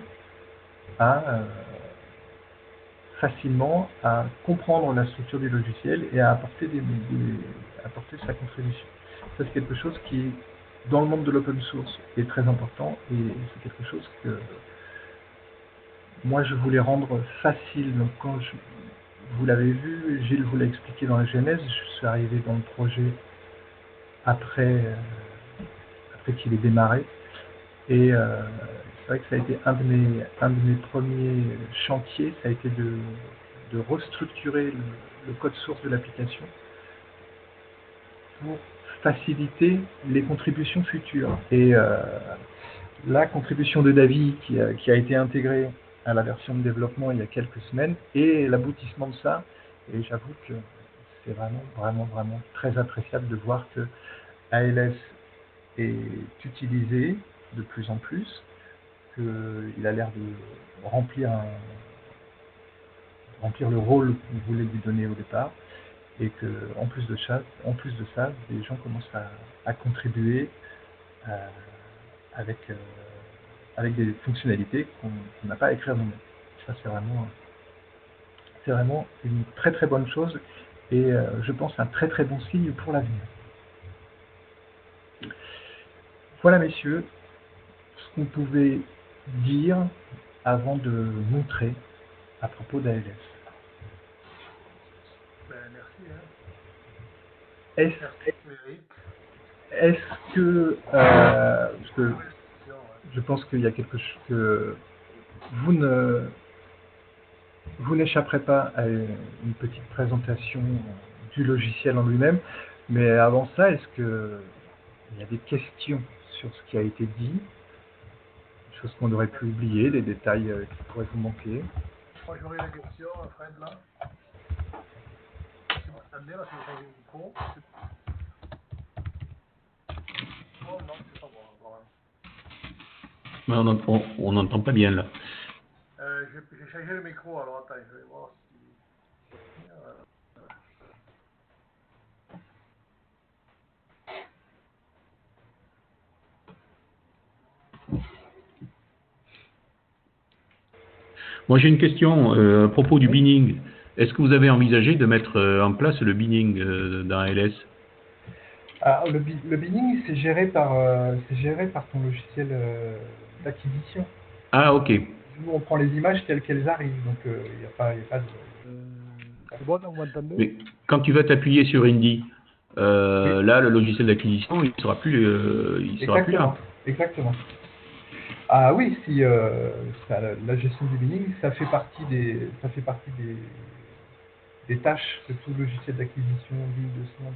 facilement à comprendre la structure du logiciel et à apporter sa contribution. Ça, c'est quelque chose qui, dans le monde de l'open source, est très important et c'est quelque chose que moi je voulais rendre facile. Donc quand vous l'avez vu, Gilles vous l'a expliqué dans la genèse, je suis arrivé dans le projet après qu'il ait démarré et c'est vrai que ça a été un de mes premiers chantiers, ça a été de restructurer le code source de l'application pour faciliter les contributions futures. Et la contribution de David qui a été intégrée à la version de développement il y a quelques semaines et l'aboutissement de ça, et j'avoue que c'est vraiment très appréciable de voir que ALS est utilisé de plus en plus, qu'il a l'air de remplir le rôle qu'on voulait lui donner au départ, et que en plus de ça, des gens commencent à contribuer avec des fonctionnalités qu'on n'a pas à écrire nous-mêmes. Ça, c'est vraiment une très très bonne chose et je pense un très très bon signe pour l'avenir. Voilà messieurs, ce qu'on pouvait dire avant de montrer à propos d'ALS. Merci. Est-ce que, parce que je pense qu'il y a quelque chose que vous n'échapperez pas à une petite présentation du logiciel en lui-même, mais avant ça, est-ce que il y a des questions sur ce qui a été dit, des choses qu'on aurait pu oublier, des détails qui pourraient vous manquer? Moi j'aurais une question, Fred, là. Si vous m'entendez, là, si vous avez le micro. Non, c'est pas bon. Voilà. On n'entend pas bien là. J'ai changé le micro, alors attends, je vais voir si... Moi j'ai une question à propos du binning. Est-ce que vous avez envisagé de mettre en place le binning dans LS? Alors, le binning, c'est géré par ton logiciel d'acquisition. Ah, ok. Nous, on prend les images telles qu'elles arrivent, donc il n'y a pas de... C'est bon, vous m'entendez? Mais quand tu vas t'appuyer sur Indy, Oui. là, le logiciel d'acquisition, il sera plus là. Exactement. Ah oui, si la gestion du binning, ça fait partie des tâches que tout logiciel d'acquisition digne de ce nom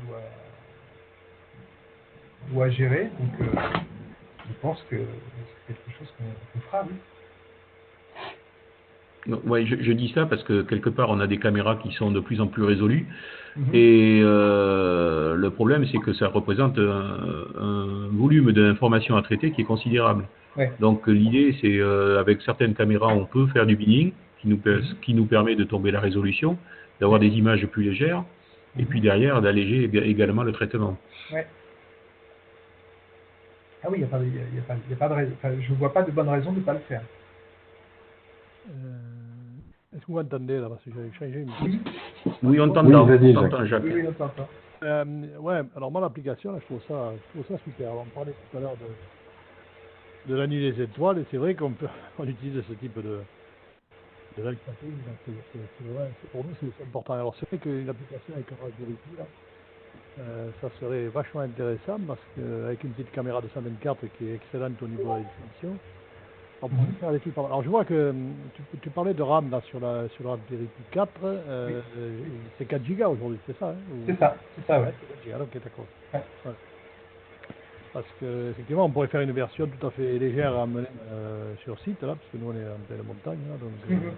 doit gérer. Donc, je pense que c'est quelque chose qu'on fera, oui. Ouais, je dis ça parce que quelque part, on a des caméras qui sont de plus en plus résolues. Mhm. Et le problème, c'est que ça représente un volume d'informations à traiter qui est considérable. Ouais. Donc l'idée, c'est avec certaines caméras, on peut faire du binning, qui nous permet de tomber la résolution, d'avoir des images plus légères, et puis derrière, d'alléger également le traitement. Ouais. Ah oui, il n'y a pas de raison. Enfin, je ne vois pas de bonne raison de ne pas le faire. Est-ce que vous m'entendez là? Parce que j'avais changé une petite. Oui. Oui, on t'entend, vas-y, Jacques. Oui, on t'entend. Ouais, alors moi l'application, là, je trouve ça super. Alors, on parlait tout à l'heure de la nuit des étoiles, et c'est vrai qu'on utilise ce type de live tracking, donc pour nous c'est important. Alors c'est vrai qu'une application avec un Raspberry Pi, là, ça serait vachement intéressant parce qu'avec une petite caméra de 124 qui est excellente au niveau de la définition, on pourrait faire des trucs pas mal. Alors je vois que tu parlais de RAM là, sur le Raspberry Pi 4, c'est 4 Go aujourd'hui, c'est ça, hein, C'est ça, ouais. C'est 4 Go, ok, d'accord. Ouais. Ouais. Parce qu'effectivement, on pourrait faire une version tout à fait légère à amener sur site, là, parce que nous on est en pleine montagne, là, donc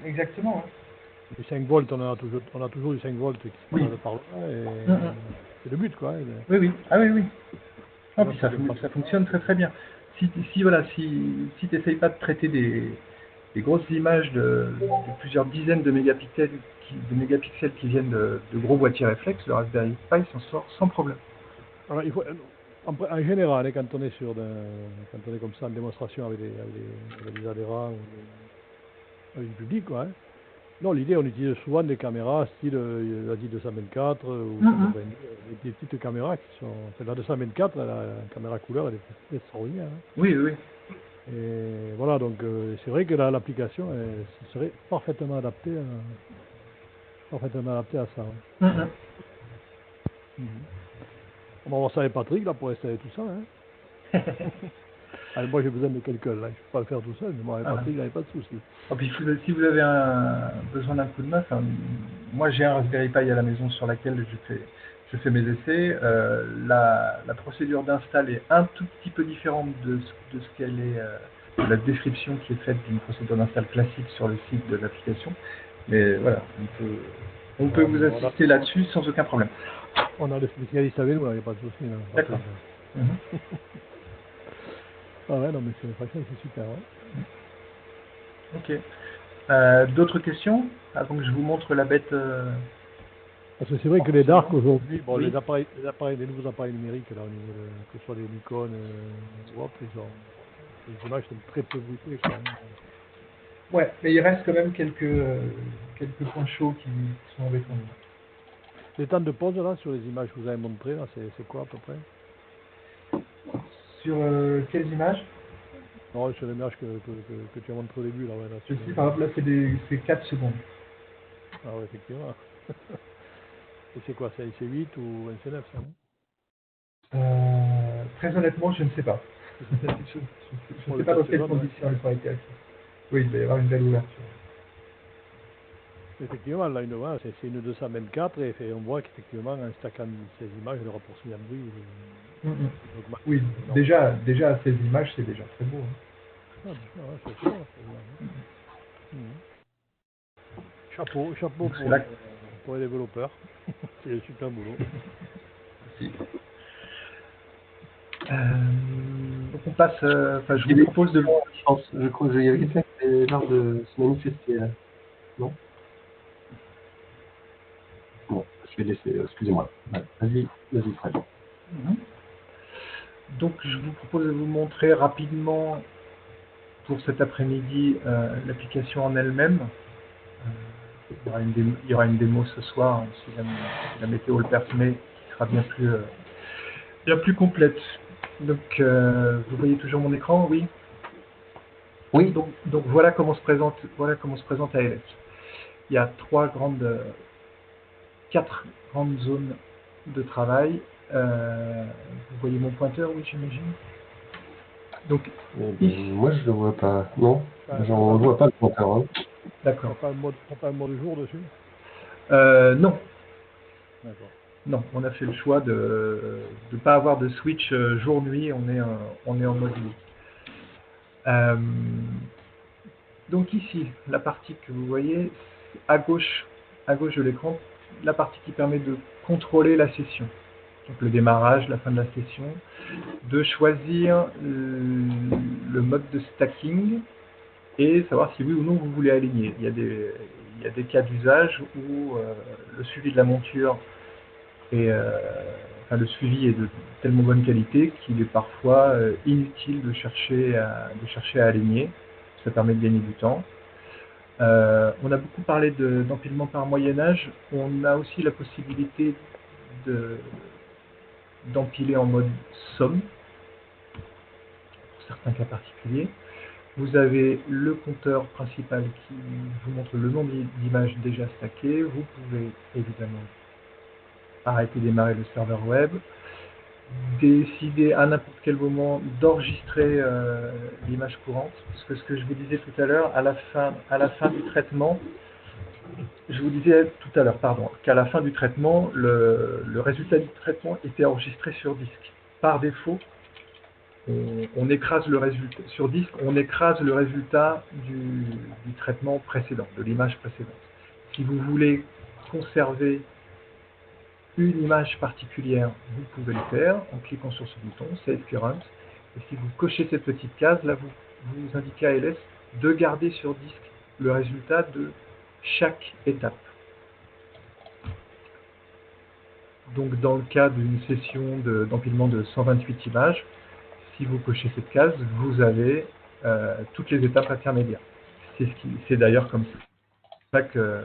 Exactement, ouais. les 5 volts, on a toujours du 5 volts qui se Oui. parlent par là, et c'est le but, quoi. Oui. Ah oui. Non, puis ça fonctionne très très bien. Si tu n'essayes pas de traiter des grosses images de plusieurs dizaines de mégapixels qui viennent de gros boîtiers réflexes, le Raspberry Pi s'en sort sans problème. Alors, il faut, en général, hein, quand on est comme ça en démonstration avec des adhérents ou avec du public, quoi, hein. Non, l'idée, on utilise souvent des caméras style la 224 ou 190, des petites caméras qui sont... Enfin, la 224, la caméra couleur, elle est extraordinaire, hein. Oui. Et voilà, donc c'est vrai que l'application serait parfaitement adaptée à ça, hein. On va voir ça avec Patrick, là, pour installer tout ça, hein. Allez, moi, j'ai besoin de quelqu'un, là. Je ne peux pas le faire tout seul, mais moi, avec Patrick, il n'y avait pas de souci. Oh, puis, si vous avez besoin d'un coup de main, moi, j'ai un Raspberry Pi à la maison sur laquelle je fais mes essais. La procédure d'install est un tout petit peu différente de ce qu'elle est, de la description qui est faite d'une procédure d'install classique sur le site de l'application. Mais voilà, on peut vous assister là-dessus sans aucun problème. On a le spécialiste avec nous, il n'y a pas de souci. D'accord. Ah ouais, non, mais franchement, c'est super. Ouais. Ok. D'autres questions avant que je vous montre la bête Parce que c'est vrai que les dark aujourd'hui, bon, les nouveaux appareils numériques, là, au niveau que ce soit les Nikon ou autres, les images sont très peu bruitées, quoi, hein. Ouais, mais il reste quand même quelques points chauds qui sont embêtants. Les temps de pause là sur les images que vous avez montrées, là, c'est quoi à peu près? Sur quelles images? Non, sur l'image que tu as montré au début, là, ouais, là. Ici, par exemple, là, c'est 4 secondes. Ah ouais, effectivement. Et c'est quoi, c'est un C8 ou un C9, ça, non? Très honnêtement, je ne sais pas. Je ne sais pas dans quelles conditions elles ont été acquises. Oui, il va y avoir une belle ouverture. Effectivement, là, c'est une 224 et on voit qu'effectivement, en stackant ces images, elle aura poursuivi un bruit. Oui, déjà à ces images, c'est déjà très beau. Hein. C'est sûr. Chapeau pour les développeurs. C'est un super boulot. Merci. Donc on passe, je vous propose de... Je crois qu'il y avait quelqu'un qui avait l'air de se manifester là. Non? Bon, je vais laisser, excusez-moi. Vas-y Fred. Donc je vous propose de vous montrer rapidement pour cet après-midi l'application en elle-même. il y aura une démo ce soir, hein, si la météo le permet, qui sera bien plus complète. Donc, vous voyez toujours mon écran, oui? Oui. Donc voilà comment se présente ALS. Il y a quatre grandes zones de travail. Vous voyez mon pointeur, oui, j'imagine. Donc, moi, je ne le vois pas. Non, j'en vois pas le pointeur. Hein. D'accord. On n'a pas le mode jour dessus? Non. D'accord. Non, on a fait le choix de ne pas avoir de switch jour-nuit, on est en mode nuit. Donc ici, la partie que vous voyez à gauche de l'écran, la partie qui permet de contrôler la session. Donc le démarrage, la fin de la session, de choisir le mode de stacking et savoir si oui ou non vous voulez aligner. Il y a des cas d'usage où le suivi de la monture le suivi est de tellement bonne qualité qu'il est parfois inutile de chercher à aligner. Ça permet de gagner du temps. On a beaucoup parlé d'empilement par moyen-âge. On a aussi la possibilité d'empiler en mode somme, pour certains cas particuliers. Vous avez le compteur principal qui vous montre le nombre d'images déjà stackées. Vous pouvez évidemment arrêter de démarrer le serveur web, décider à n'importe quel moment d'enregistrer l'image courante, parce que ce que je vous disais tout à l'heure, à la fin du traitement, qu'à la fin du traitement, le résultat du traitement était enregistré sur disque. Par défaut, on écrase le résultat sur disque, on écrase le résultat du traitement précédent, de l'image précédente. Si vous voulez conserver une image particulière, vous pouvez le faire en cliquant sur ce bouton Save Current. Et si vous cochez cette petite case, là vous indiquez à ALS de garder sur disque le résultat de chaque étape. Donc dans le cas d'une session d'empilement de 128 images, si vous cochez cette case, vous avez toutes les étapes intermédiaires. C'est d'ailleurs comme ça que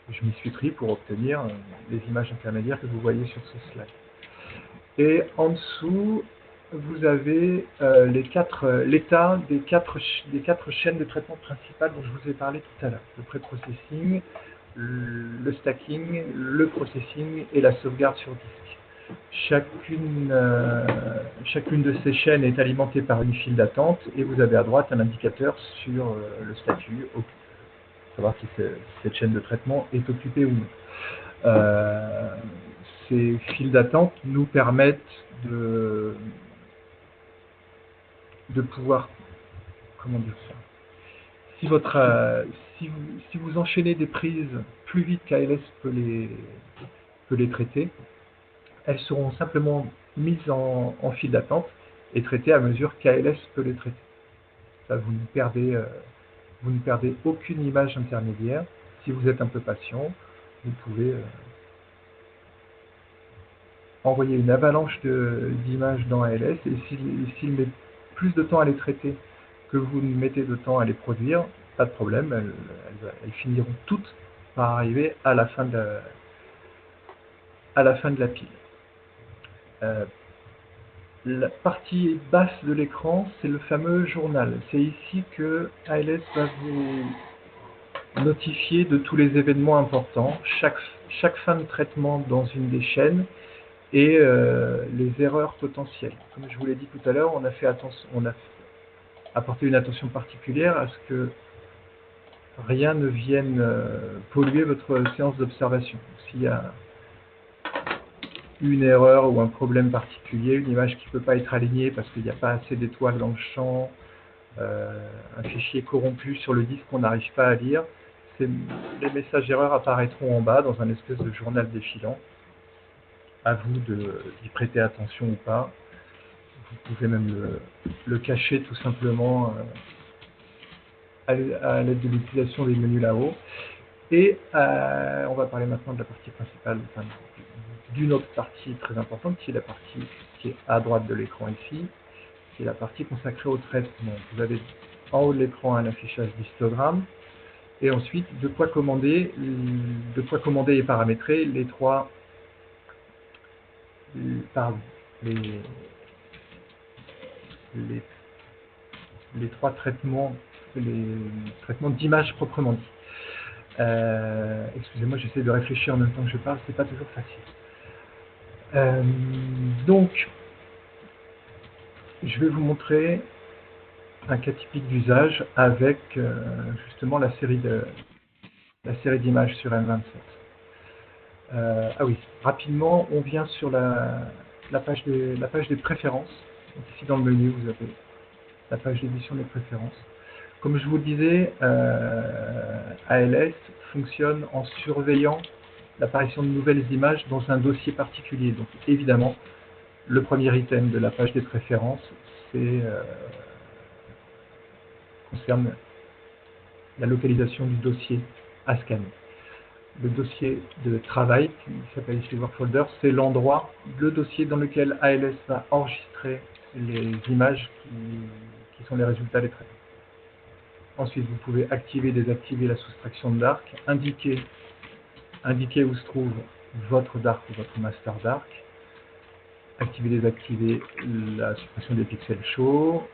je m'y suis pris pour obtenir les images intermédiaires que vous voyez sur ce slide. Et en dessous, vous avez l'état des quatre chaînes de traitement principales dont je vous ai parlé tout à l'heure. Le pré-processing, le stacking, le processing et la sauvegarde sur disque. Chacune de ces chaînes est alimentée par une file d'attente et vous avez à droite un indicateur sur le statut, pour savoir si cette chaîne de traitement est occupée ou non. Ces files d'attente nous permettent de pouvoir, comment dire ça, si vous enchaînez des prises plus vite qu'ALS peut les traiter, elles seront simplement mises en file d'attente et traitées à mesure qu'ALS peut les traiter. Ça, vous ne perdez aucune image intermédiaire. Si vous êtes un peu patient, vous pouvez envoyer une avalanche d'images dans ALS et s'il met plus de temps à les traiter que vous ne mettez de temps à les produire, pas de problème, elles finiront toutes par arriver à la fin de la pile. La partie basse de l'écran, c'est le fameux journal. C'est ici que ALS va vous notifier de tous les événements importants, chaque fin de traitement dans une des chaînes et les erreurs potentielles. Comme je vous l'ai dit tout à l'heure, on a apporté une attention particulière à ce que rien ne vienne polluer votre séance d'observation. S'il y a une erreur ou un problème particulier, une image qui ne peut pas être alignée parce qu'il n'y a pas assez d'étoiles dans le champ, un fichier corrompu sur le disque qu'on n'arrive pas à lire, les messages erreurs apparaîtront en bas dans un espèce de journal défilant. À vous d'y prêter attention ou pas. Vous pouvez même le cacher tout simplement à l'aide de l'utilisation des menus là-haut. Et on va parler maintenant de la partie principale, enfin, d'une autre partie très importante, qui est la partie qui est à droite de l'écran ici, qui est la partie consacrée au traitement. Vous avez en haut de l'écran un affichage d'histogramme. Et ensuite, de quoi commander et paramétrer les trois traitements, les traitements d'image proprement dit. Excusez-moi, j'essaie de réfléchir en même temps que je parle, c'est pas toujours facile. Donc, je vais vous montrer un cas typique d'usage avec justement la série d'images sur M27. Ah oui, rapidement, on vient sur la page des préférences. Donc ici dans le menu, vous avez la page d'édition des préférences. Comme je vous le disais, ALS fonctionne en surveillant l'apparition de nouvelles images dans un dossier particulier. Donc évidemment, le premier item de la page des préférences, concerne la localisation du dossier à scanner. Le dossier de travail, qui s'appelle ici Work Folder, c'est l'endroit, le dossier dans lequel ALS va enregistrer les images qui sont les résultats des traitements. Ensuite, vous pouvez activer et désactiver la soustraction de Dark, indiquer où se trouve votre Dark ou votre Master Dark, activer et désactiver la suppression des pixels chauds,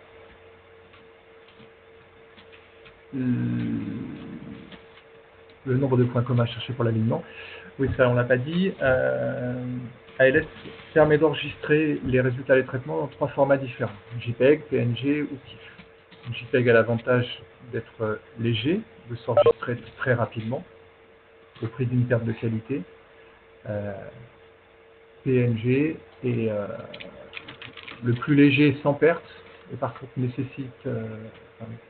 le nombre de points communs cherchés pour l'alignement. Oui, ça on l'a pas dit. ALS permet d'enregistrer les résultats des traitements dans trois formats différents, JPEG, PNG ou TIFF. JPEG a l'avantage d'être léger, de s'enregistrer très rapidement, au prix d'une perte de qualité. PNG est le plus léger sans perte, et par contre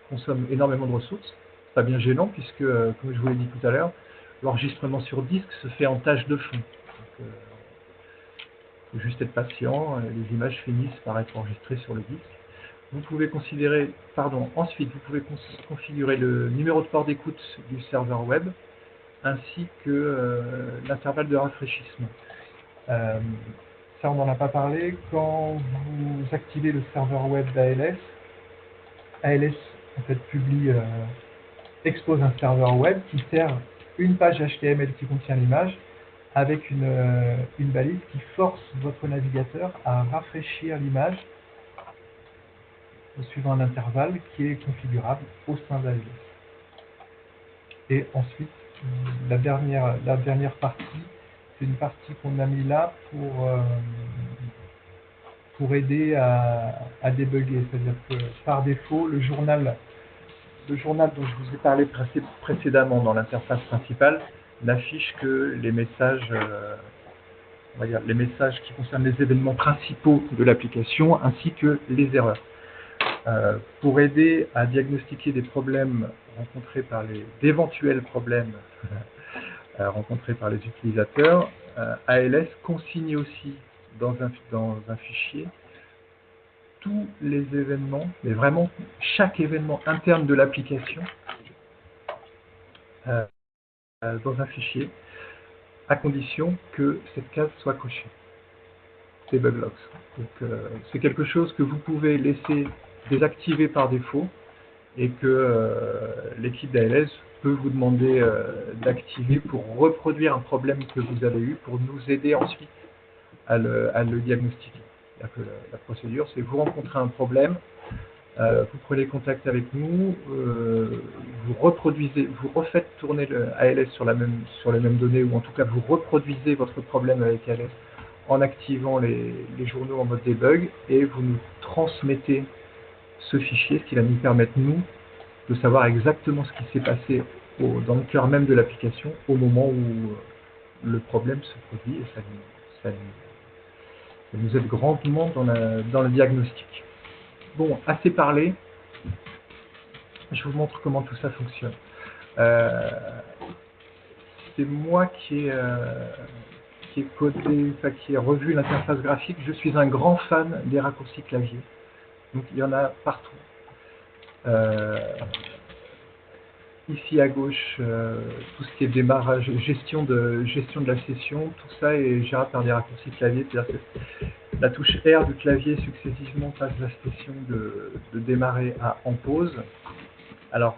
consomme énormément de ressources. Pas bien gênant puisque, comme je vous l'ai dit tout à l'heure, l'enregistrement sur disque se fait en tâche de fond. Il faut juste être patient, les images finissent par être enregistrées sur le disque. Vous pouvez ensuite vous pouvez configurer le numéro de port d'écoute du serveur web ainsi que l'intervalle de rafraîchissement. Ça on n'en a pas parlé. Quand vous activez le serveur web d'ALS, ALS en fait expose un serveur web qui sert une page HTML qui contient l'image avec une balise qui force votre navigateur à rafraîchir l'image suivant un intervalle qui est configurable au sein d'ALS. Et ensuite, la dernière partie, c'est une partie qu'on a mis là pour aider à débugger. C'est-à-dire que par défaut, le journal dont je vous ai parlé précédemment dans l'interface principale n'affiche que les messages, les messages qui concernent les événements principaux de l'application ainsi que les erreurs. Pour aider à diagnostiquer des problèmes d'éventuels problèmes rencontrés par les utilisateurs, ALS consigne aussi dans un fichier tous les événements, mais vraiment chaque événement interne de l'application dans un fichier, à condition que cette case soit cochée. Debug logs. Donc c'est quelque chose que vous pouvez laisser désactiver par défaut et que l'équipe d'ALS peut vous demander d'activer pour reproduire un problème que vous avez eu, pour nous aider ensuite à le diagnostiquer. Que la procédure, c'est vous rencontrez un problème, vous prenez contact avec nous, vous refaites tourner le ALS sur les mêmes données, ou en tout cas vous reproduisez votre problème avec ALS en activant les journaux en mode debug, et vous nous transmettez ce fichier, ce qui va nous permettre, nous, de savoir exactement ce qui s'est passé dans le cœur même de l'application au moment où le problème se produit, et ça nous aide grandement dans le diagnostic. Bon, assez parlé, je vous montre comment tout ça fonctionne. C'est moi qui ai codé, qui ai revu l'interface graphique. Je suis un grand fan des raccourcis clavier. Donc il y en a partout. Ici à gauche, tout ce qui est démarrage, gestion de la session, tout ça est géré par des raccourcis clavier. C'est-à-dire que la touche R du clavier successivement passe la session de démarrer à en pause. Alors,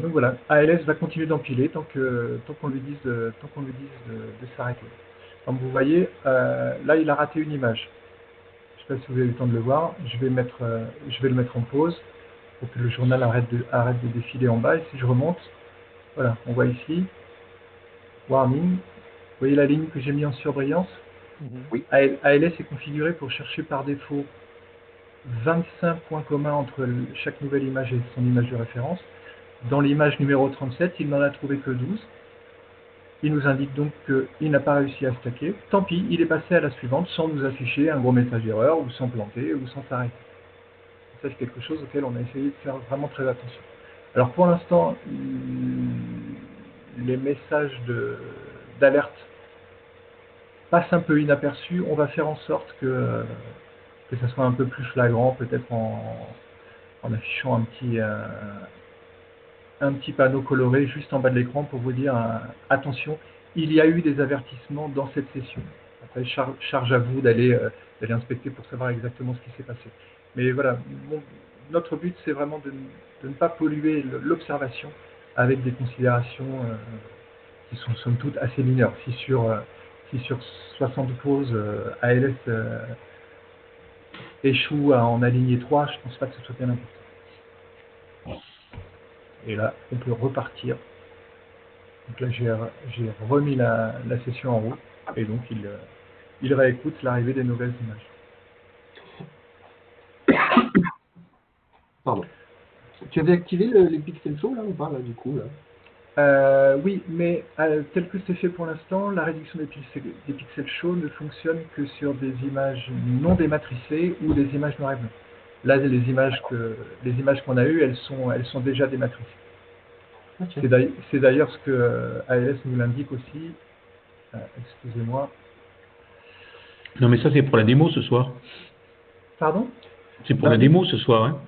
Donc voilà, ALS va continuer d'empiler tant qu'on lui dise de s'arrêter. Comme vous voyez, là il a raté une image. Je ne sais pas si vous avez eu le temps de le voir. Je vais le mettre en pause pour que le journal arrête de défiler en bas. Et si je remonte, voilà, on voit ici, warning. Vous voyez la ligne que j'ai mis en surbrillance? Oui. ALS est configuré pour chercher par défaut 25 points communs entre chaque nouvelle image et son image de référence. Dans l'image numéro 37, il n'en a trouvé que 12. Il nous indique donc qu'il n'a pas réussi à stacker. Tant pis, il est passé à la suivante sans nous afficher un gros message d'erreur ou sans planter ou sans s'arrêter. Ça, c'est quelque chose auquel on a essayé de faire vraiment très attention. Alors pour l'instant, les messages d'alerte passent un peu inaperçus. On va faire en sorte que ça soit un peu plus flagrant, peut-être en affichant un petit panneau coloré juste en bas de l'écran pour vous dire attention, il y a eu des avertissements dans cette session. Après, charge à vous d'aller inspecter pour savoir exactement ce qui s'est passé. Mais voilà, notre but c'est vraiment de ne pas polluer l'observation avec des considérations qui sont somme toute assez mineures. Si sur 60 poses ALS échoue à en aligner 3, je ne pense pas que ce soit bien important. Et là, on peut repartir. Donc là, j'ai remis la session en route et donc il réécoute l'arrivée des nouvelles images. Pardon. Tu avais activé les pixels show là ou pas là du coup là? Oui, mais tel que c'est fait pour l'instant, la réduction des pixels show ne fonctionne que sur des images non dématricées ou des images noir et blanc. Là, les images qu'on a eues, elles sont déjà dématricées. Okay. C'est d'ailleurs ce que ALS nous l'indique aussi. Excusez-moi. Non, mais ça, c'est pour la démo ce soir. Pardon? C'est pour la démo ce soir, hein?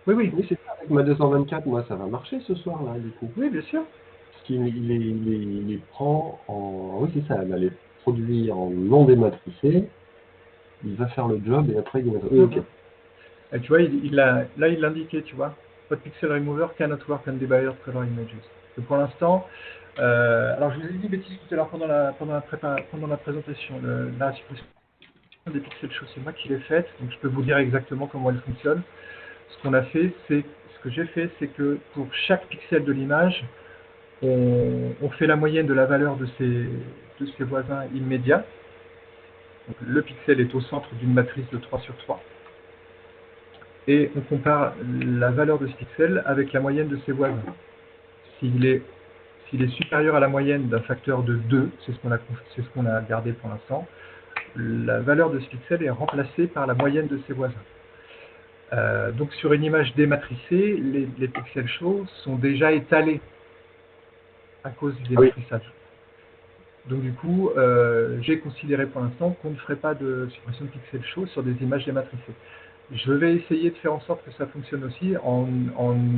Oui, c'est ça. Avec ma 224, moi, ça va marcher ce soir, là, du coup. Oui, bien sûr. Parce qu'il les prend en... Oui, c'est ça, elle va les produire en non dématricé. Il va faire le job et après, il va... Ok. Et tu vois, là, il l'indiquait, tu vois. Votre pixel remover cannot work on debayed color images. Et pour l'instant, alors je vous ai dit bêtises tout à l'heure pendant la présentation, la suppression des pixels show, c'est moi qui l'ai faite, donc je peux vous dire exactement comment elle fonctionne. Ce que j'ai fait, c'est que pour chaque pixel de l'image, on fait la moyenne de la valeur de ses voisins immédiats. Donc, le pixel est au centre d'une matrice de 3 sur 3. Et on compare la valeur de ce pixel avec la moyenne de ses voisins. S'il est supérieur à la moyenne d'un facteur de 2, c'est ce qu'on a gardé pour l'instant, la valeur de ce pixel est remplacée par la moyenne de ses voisins. Donc sur une image dématricée, les pixels show sont déjà étalés à cause du dématrissage. Donc du coup, j'ai considéré pour l'instant qu'on ne ferait pas de suppression de pixels show sur des images dématricées. Je vais essayer de faire en sorte que ça fonctionne aussi en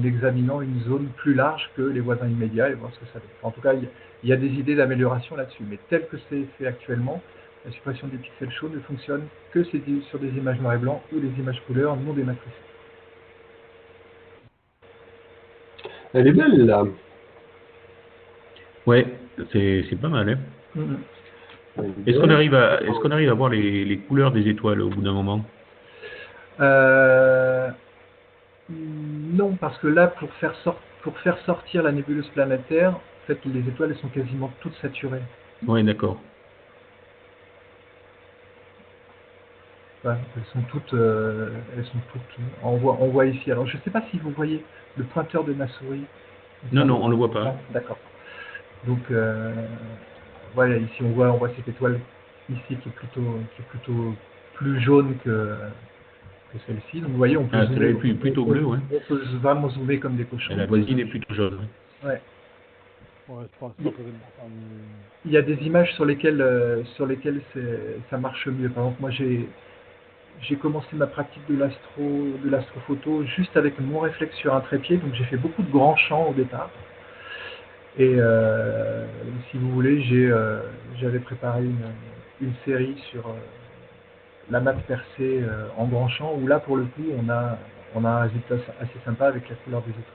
examinant une zone plus large que les voisins immédiats et voir ce que ça donne. En tout cas, il y a des idées d'amélioration là-dessus, mais tel que c'est fait actuellement, la suppression des pixels show ne fonctionne que sur des images noir et blanc ou des images couleurs non dématricées. Elle est belle là. Ouais, c'est pas mal, hein. Est-ce qu'on arrive à voir les couleurs des étoiles au bout d'un moment? Non, parce que là, pour faire sortir la nébuleuse planétaire, en fait, les étoiles elles sont quasiment toutes saturées. Oui, d'accord. Ouais, elles sont toutes. On voit ici. Alors, je ne sais pas si vous voyez le pointeur de ma souris. Non, on ne le voit pas. Ah, d'accord. Donc, voilà, ici on voit cette étoile ici qui est plutôt plus jaune que celle-ci. Donc vous voyez, on peut zoomer, plutôt bleu, ouais. On peut vraiment zoomer comme des cochons. Et la voisine est plutôt jaune. Ouais. Ouais, je pense pas très important. Il y a des images sur lesquelles ça marche mieux. Par exemple, moi j'ai commencé ma pratique de l'astrophoto juste avec mon réflexe sur un trépied, donc j'ai fait beaucoup de grands champs au départ. Et si vous voulez, j'avais préparé une série sur la map percée en grand champ, où là pour le coup on a un résultat assez sympa avec la couleur des étoiles.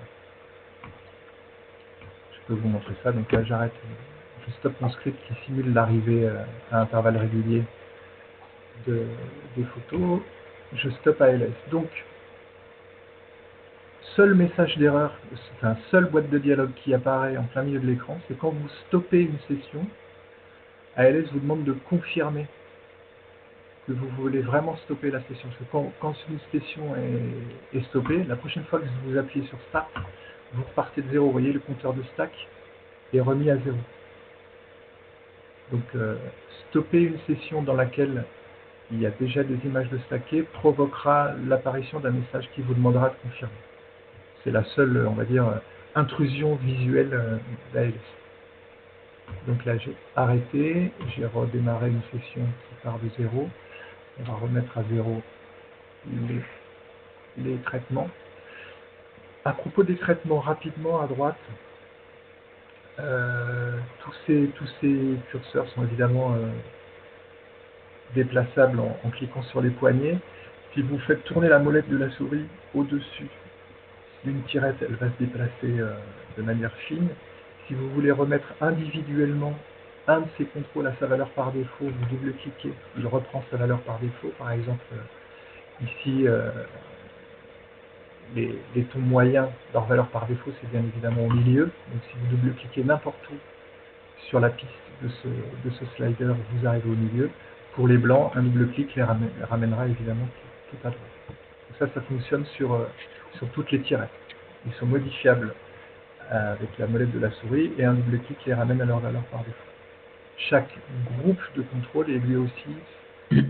peux vous montrer ça. Donc là, j'arrête, je stoppe mon script qui simule l'arrivée à intervalles réguliers des photos. Je stoppe ALS. Donc, seul message d'erreur, enfin, seule boîte de dialogue qui apparaît en plein milieu de l'écran, c'est quand vous stoppez une session, ALS vous demande de confirmer que vous voulez vraiment stopper la session. Parce que quand une session est stoppée, la prochaine fois que vous appuyez sur Start, vous repartez de zéro. Vous voyez, le compteur de stack est remis à zéro. Donc, stopper une session dans laquelle il y a déjà des images de stacké provoquera l'apparition d'un message qui vous demandera de confirmer. C'est la seule, on va dire, intrusion visuelle d'ALS. Donc là, j'ai arrêté, j'ai redémarré une session qui part de zéro. On va remettre à zéro les traitements. À propos des traitements, rapidement à droite, tous ces curseurs sont évidemment déplaçables en cliquant sur les poignets. Si vous faites tourner la molette de la souris au-dessus d'une tirette, elle va se déplacer de manière fine. Si vous voulez remettre individuellement un de ces contrôles à sa valeur par défaut, vous double-cliquez, il reprend sa valeur par défaut. Par exemple, ici, les tons moyens, leur valeur par défaut, c'est bien évidemment au milieu. Donc si vous double-cliquez n'importe où sur la piste de ce slider, vous arrivez au milieu. Pour les blancs, un double-clic les ramènera évidemment tout à droite. Ça fonctionne sur toutes les tirettes. Ils sont modifiables avec la molette de la souris et un double-clic les ramène à leur valeur par défaut. Chaque groupe de contrôle est lui aussi il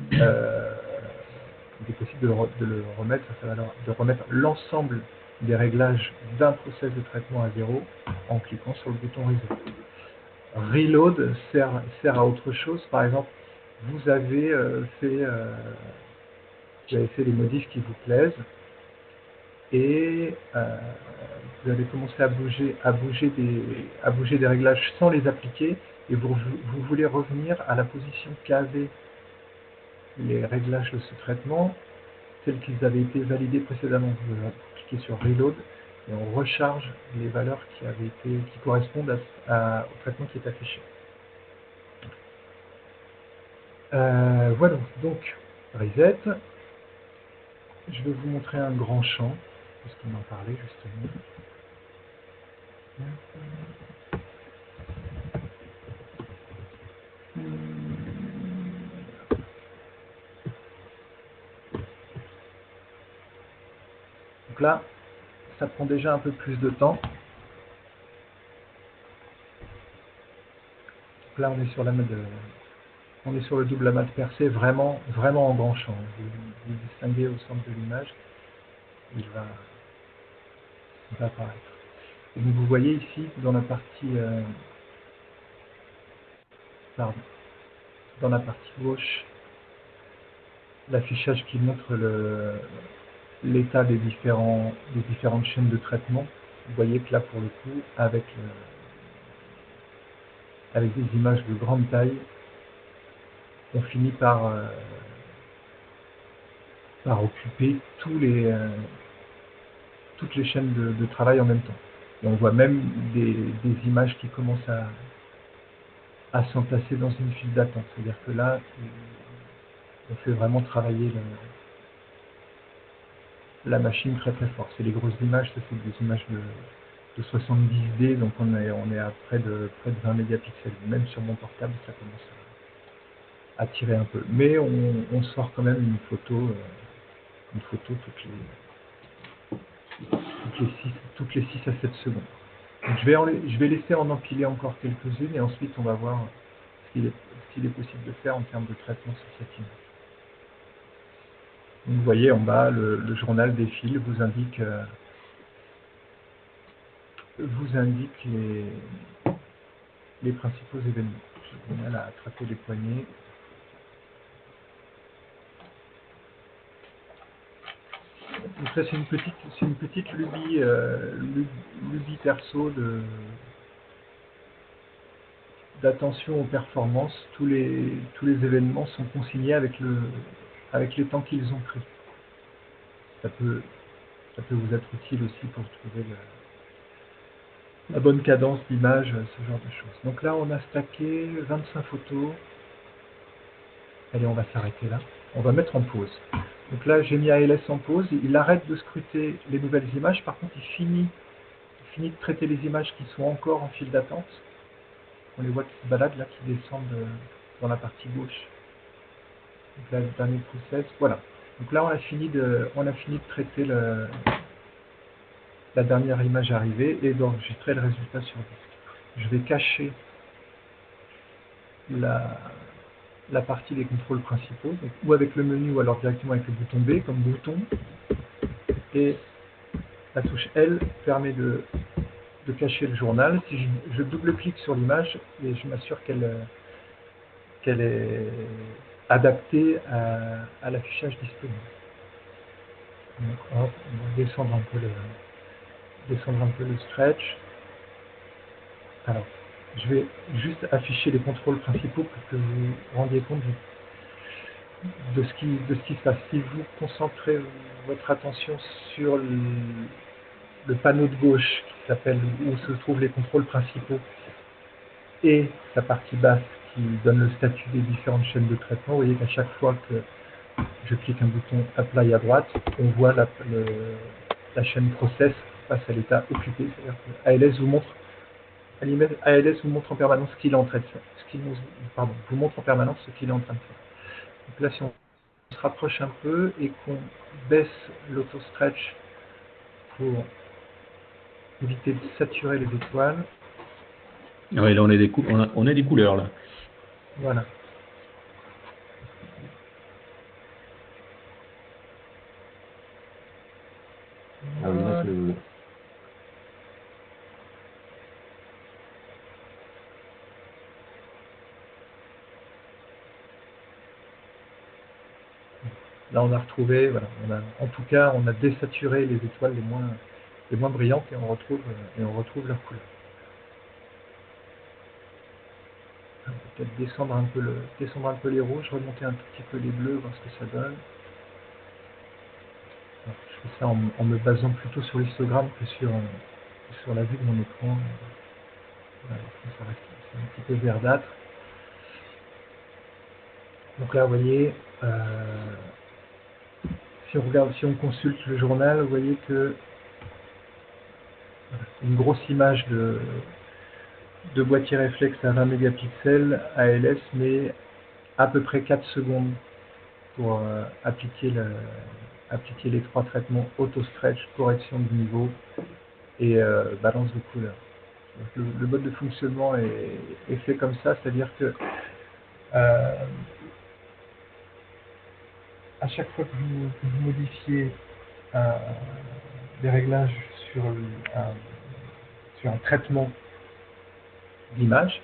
est possible de le remettre à sa valeur, de remettre l'ensemble des réglages d'un process de traitement à zéro en cliquant sur le bouton Reset. Reload sert à autre chose. Par exemple, vous avez fait les modifs qui vous plaisent et vous avez commencé à bouger des réglages sans les appliquer et vous voulez revenir à la position qu'avaient les réglages de ce traitement tels qu'ils avaient été validés précédemment. Vous cliquez sur Reload et on recharge les valeurs qui correspondent au traitement qui est affiché. Voilà, donc Reset. Je vais vous montrer un grand champ, parce qu'on en parlait justement. Donc là, ça prend déjà un peu plus de temps. Donc là, on est sur la mode, on est sur le double amas percé, vraiment en grand champ. Vous distinguez au centre de l'image, il va apparaître. Et donc vous voyez ici, dans la partie, dans la partie gauche, l'affichage qui montre l'état des différentes chaînes de traitement. Vous voyez que là, pour le coup, avec des images de grande taille, on finit par occuper toutes les chaînes de travail en même temps. Et on voit même des images qui commencent à s'emplacer dans une file d'attente. C'est-à-dire que là, on fait vraiment travailler la machine très très fort. C'est les grosses images, ça c'est des images de 70D, donc on est à près de 20 mégapixels. Même sur mon portable, ça commence à tirer un peu. Mais on sort quand même une photo toutes les 6 à 7 secondes. Donc je vais laisser en empiler encore quelques-unes et ensuite on va voir ce qu'il est possible de faire en termes de traitement sur cette image. Vous voyez en bas, le journal des fils vous indique les principaux événements. J'ai du mal à attraper les poignets. Donc ça c'est une petite lubie perso d'attention aux performances. Tous les événements sont consignés avec les temps qu'ils ont pris. Ça peut vous être utile aussi pour trouver la bonne cadence d'image, ce genre de choses. Donc là, on a stacké 25 photos. Allez, on va s'arrêter là. On va mettre en pause. Donc là, j'ai mis ALS en pause. Il arrête de scruter les nouvelles images. Par contre, il finit de traiter les images qui sont encore en file d'attente. On les voit qui se baladent là, qui descendent dans la partie gauche. Donc là, le dernier process. Voilà. Donc là, on a fini de traiter la dernière image arrivée et d'enregistrer le résultat sur disque. Je vais cacher la partie des contrôles principaux, donc, ou avec le menu ou alors directement avec le bouton B comme bouton. Et la touche L permet de cacher le journal. Si je double-clique sur l'image, et je m'assure qu'elle est adaptée à l'affichage disponible. Donc, on va descendre un peu le stretch. Alors, je vais juste afficher les contrôles principaux pour que vous vous rendiez compte de ce qui se passe. Si vous concentrez votre attention sur le panneau de gauche qui s'appelle où se trouvent les contrôles principaux et sa partie basse qui donne le statut des différentes chaînes de traitement, vous voyez qu'à chaque fois que je clique un bouton Apply à droite, on voit la chaîne Process passe à l'état occupé, c'est-à-dire que ALS vous montre en permanence ce qu'il est en train de faire. Vous montre en permanence ce qu'il est en train de faire. Donc là, si on se rapproche un peu et qu'on baisse l'auto-stretch pour éviter de saturer les étoiles. Oui, là, on a des couleurs, là. Voilà. Ah oui, là, là, on a retrouvé, voilà, en tout cas, on a désaturé les étoiles les moins brillantes et on retrouve leur couleur. On va peut-être descendre un peu les rouges, remonter un tout petit peu les bleus, voir ce que ça donne. Alors, je fais ça en me basant plutôt sur l'histogramme que sur la vue de mon écran. Voilà, ça reste un petit peu verdâtre. Donc là, vous voyez, si on consulte le journal, vous voyez que une grosse image de boîtier réflexe à 20 mégapixels ALS, mais à peu près 4 secondes pour appliquer les 3 traitements auto-stretch, correction de niveau et balance de couleur. Donc, le mode de fonctionnement est fait comme ça, c'est-à-dire que à chaque fois que vous modifiez des réglages sur un traitement d'image,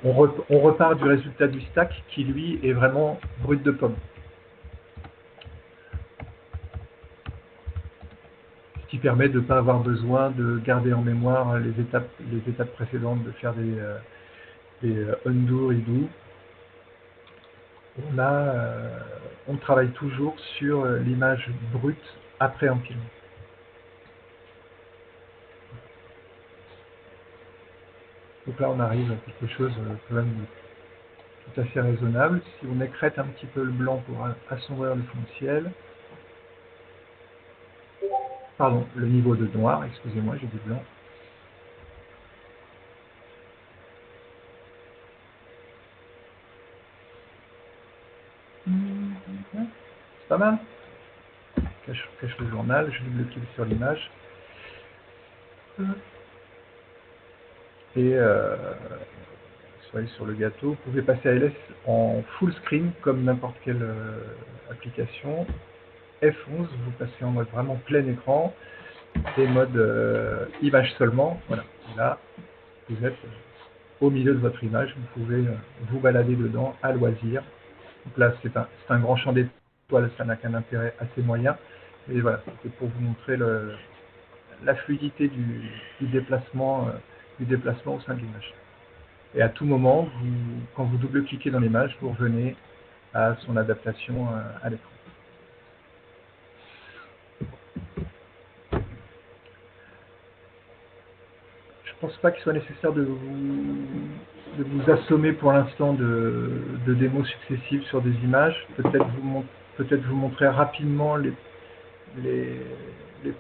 on repart du résultat du stack qui lui est vraiment brut de pomme. Ce qui permet de ne pas avoir besoin de garder en mémoire les étapes précédentes, de faire des undo, redo. On travaille toujours sur l'image brute après empilement. Donc là, on arrive à quelque chose quand même tout à fait raisonnable. Si on écrète un petit peu le blanc pour assombrir le fond de ciel, pardon, le niveau de noir, excusez-moi, j'ai dit blanc. C'est pas mal. Cache le journal, je double-clique sur l'image. Et soyez sur le gâteau. Vous pouvez passer à LS en full screen comme n'importe quelle application. F11, vous passez en mode vraiment plein écran et mode image seulement. Voilà. Et là, vous êtes au milieu de votre image. Vous pouvez vous balader dedans à loisir. Donc là, c'est un grand champ d'étoiles, ça n'a qu'un intérêt assez moyen. Et voilà, c'est pour vous montrer la fluidité du déplacement au sein de l'image. Et à tout moment, quand vous double-cliquez dans l'image, vous revenez à son adaptation à l'écran. Je pense pas qu'il soit nécessaire de vous assommer pour l'instant de démos successives sur des images. Peut-être vous montrer rapidement les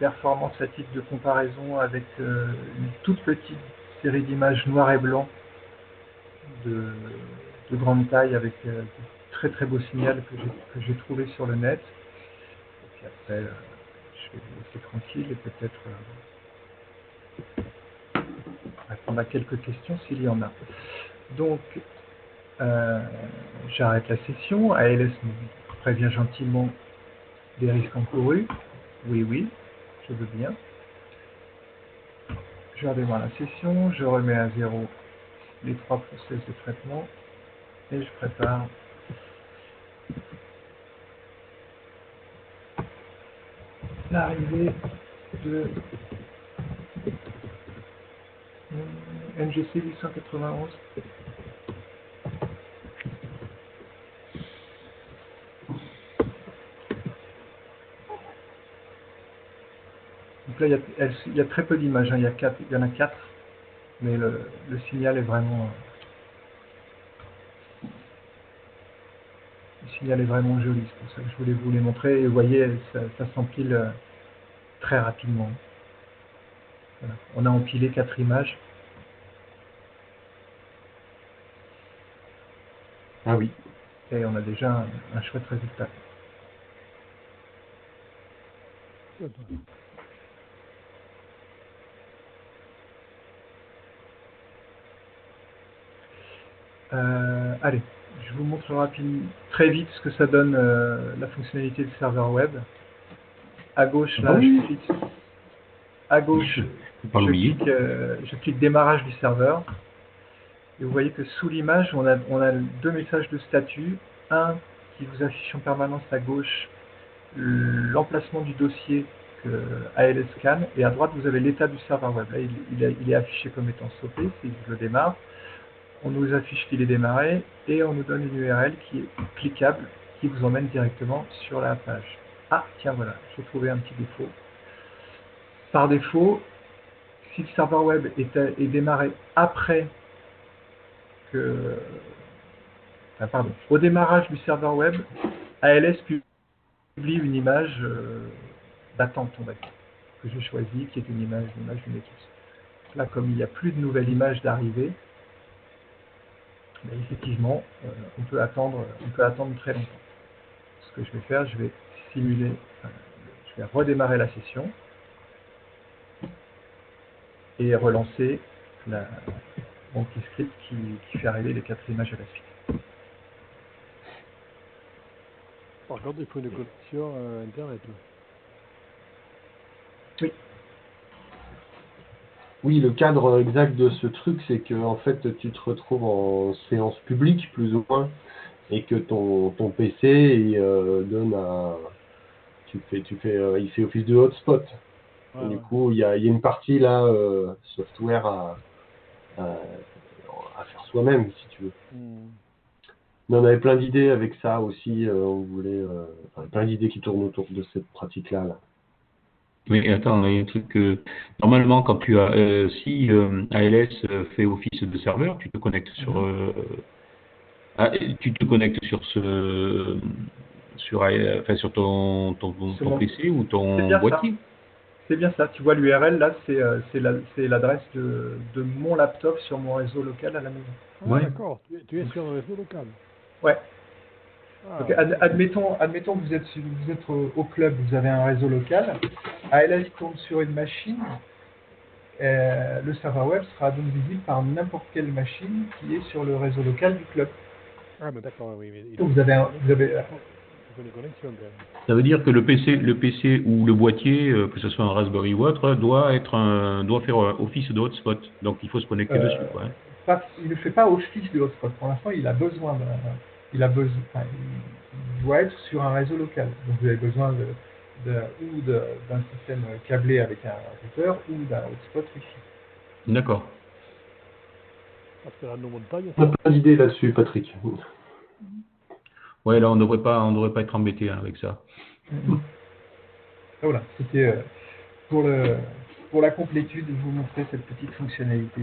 performances à titre de comparaison avec une toute petite série d'images noir et blanc de grande taille avec de très très beau signal que j'ai trouvé sur le net. Et puis après, je vais vous laisser tranquille et peut-être répondre à quelques questions s'il y en a. Donc, j'arrête la session. ALS nous prévient gentiment des risques encourus. Oui, je veux bien. Je redémarre la session, je remets à zéro les 3 process de traitement et je prépare l'arrivée de NGC 891. Donc là, il y a très peu d'images, hein. Il y en a 4, mais le signal est vraiment joli. C'est pour ça que je voulais vous les montrer. Et vous voyez, ça s'empile très rapidement. Voilà. On a empilé 4 images. Ah oui. Et on a déjà un chouette résultat. Allez, je vous montre très vite ce que ça donne la fonctionnalité du serveur web. À gauche, là, je clique. À gauche, je clique démarrage du serveur. Et vous voyez que sous l'image, on a 2 messages de statut. Un qui vous affiche en permanence à gauche l'emplacement du dossier que ALS scanne. Et à droite, vous avez l'état du serveur web. Là, il est affiché comme étant stoppé, si je le démarre. On nous affiche qu'il est démarré et on nous donne une URL qui est cliquable, qui vous emmène directement sur la page. Ah, tiens, voilà, j'ai trouvé un petit défaut. Par défaut, si le serveur web est démarré après que... Enfin, pardon, au démarrage du serveur web, ALS publie une image d'attente, on va dire, que j'ai choisie, qui est une image d'une éclipse. Là, comme il n'y a plus de nouvelles images d'arrivée, mais effectivement, on peut attendre très longtemps. Ce que je vais faire, je vais simuler, je vais redémarrer la session et relancer mon petit script qui fait arriver les 4 images à la suite. Par contre, il faut une connexion Internet. Oui. Oui, le cadre exact de ce truc, c'est que en fait, tu te retrouves en séance publique, plus ou moins, et que ton PC donne il fait office de hotspot. Ouais, du coup, il y a une partie là, software à faire soi-même, si tu veux. Mais on avait plein d'idées avec ça aussi. On voulait plein d'idées qui tournent autour de cette pratique-là. Là. Mais attends, il y a un truc que normalement quand tu as si ALS fait office de serveur, tu te connectes sur sur ton PC ou ton boîtier. C'est bien ça. Tu vois l'URL là, c'est l'adresse de mon laptop sur mon réseau local à la maison. Ah, ouais. D'accord. Tu es sur le réseau local. Ouais. Donc, admettons que vous êtes au club, vous avez un réseau local. ALS tourne sur une machine. Le serveur web sera donc visible par n'importe quelle machine qui est sur le réseau local du club. Ah, mais d'accord, oui. Donc vous avez une connexion quand même. Ça veut dire que le PC ou le boîtier, que ce soit un Raspberry ou autre, doit faire office de hotspot. Donc il faut se connecter dessus, quoi. Il ne fait pas office de hotspot. Pour l'instant, il doit être sur un réseau local. Donc vous avez besoin d'un système câblé avec un routeur ou d'un hotspot Wi-Fi. D'accord. Parce que là, nos montagnes... On n'a pas d'idée là-dessus, Patrick. Ouais, là, on devrait pas être embêté avec ça. Voilà, c'était pour pour la complétude, vous montrer cette petite fonctionnalité.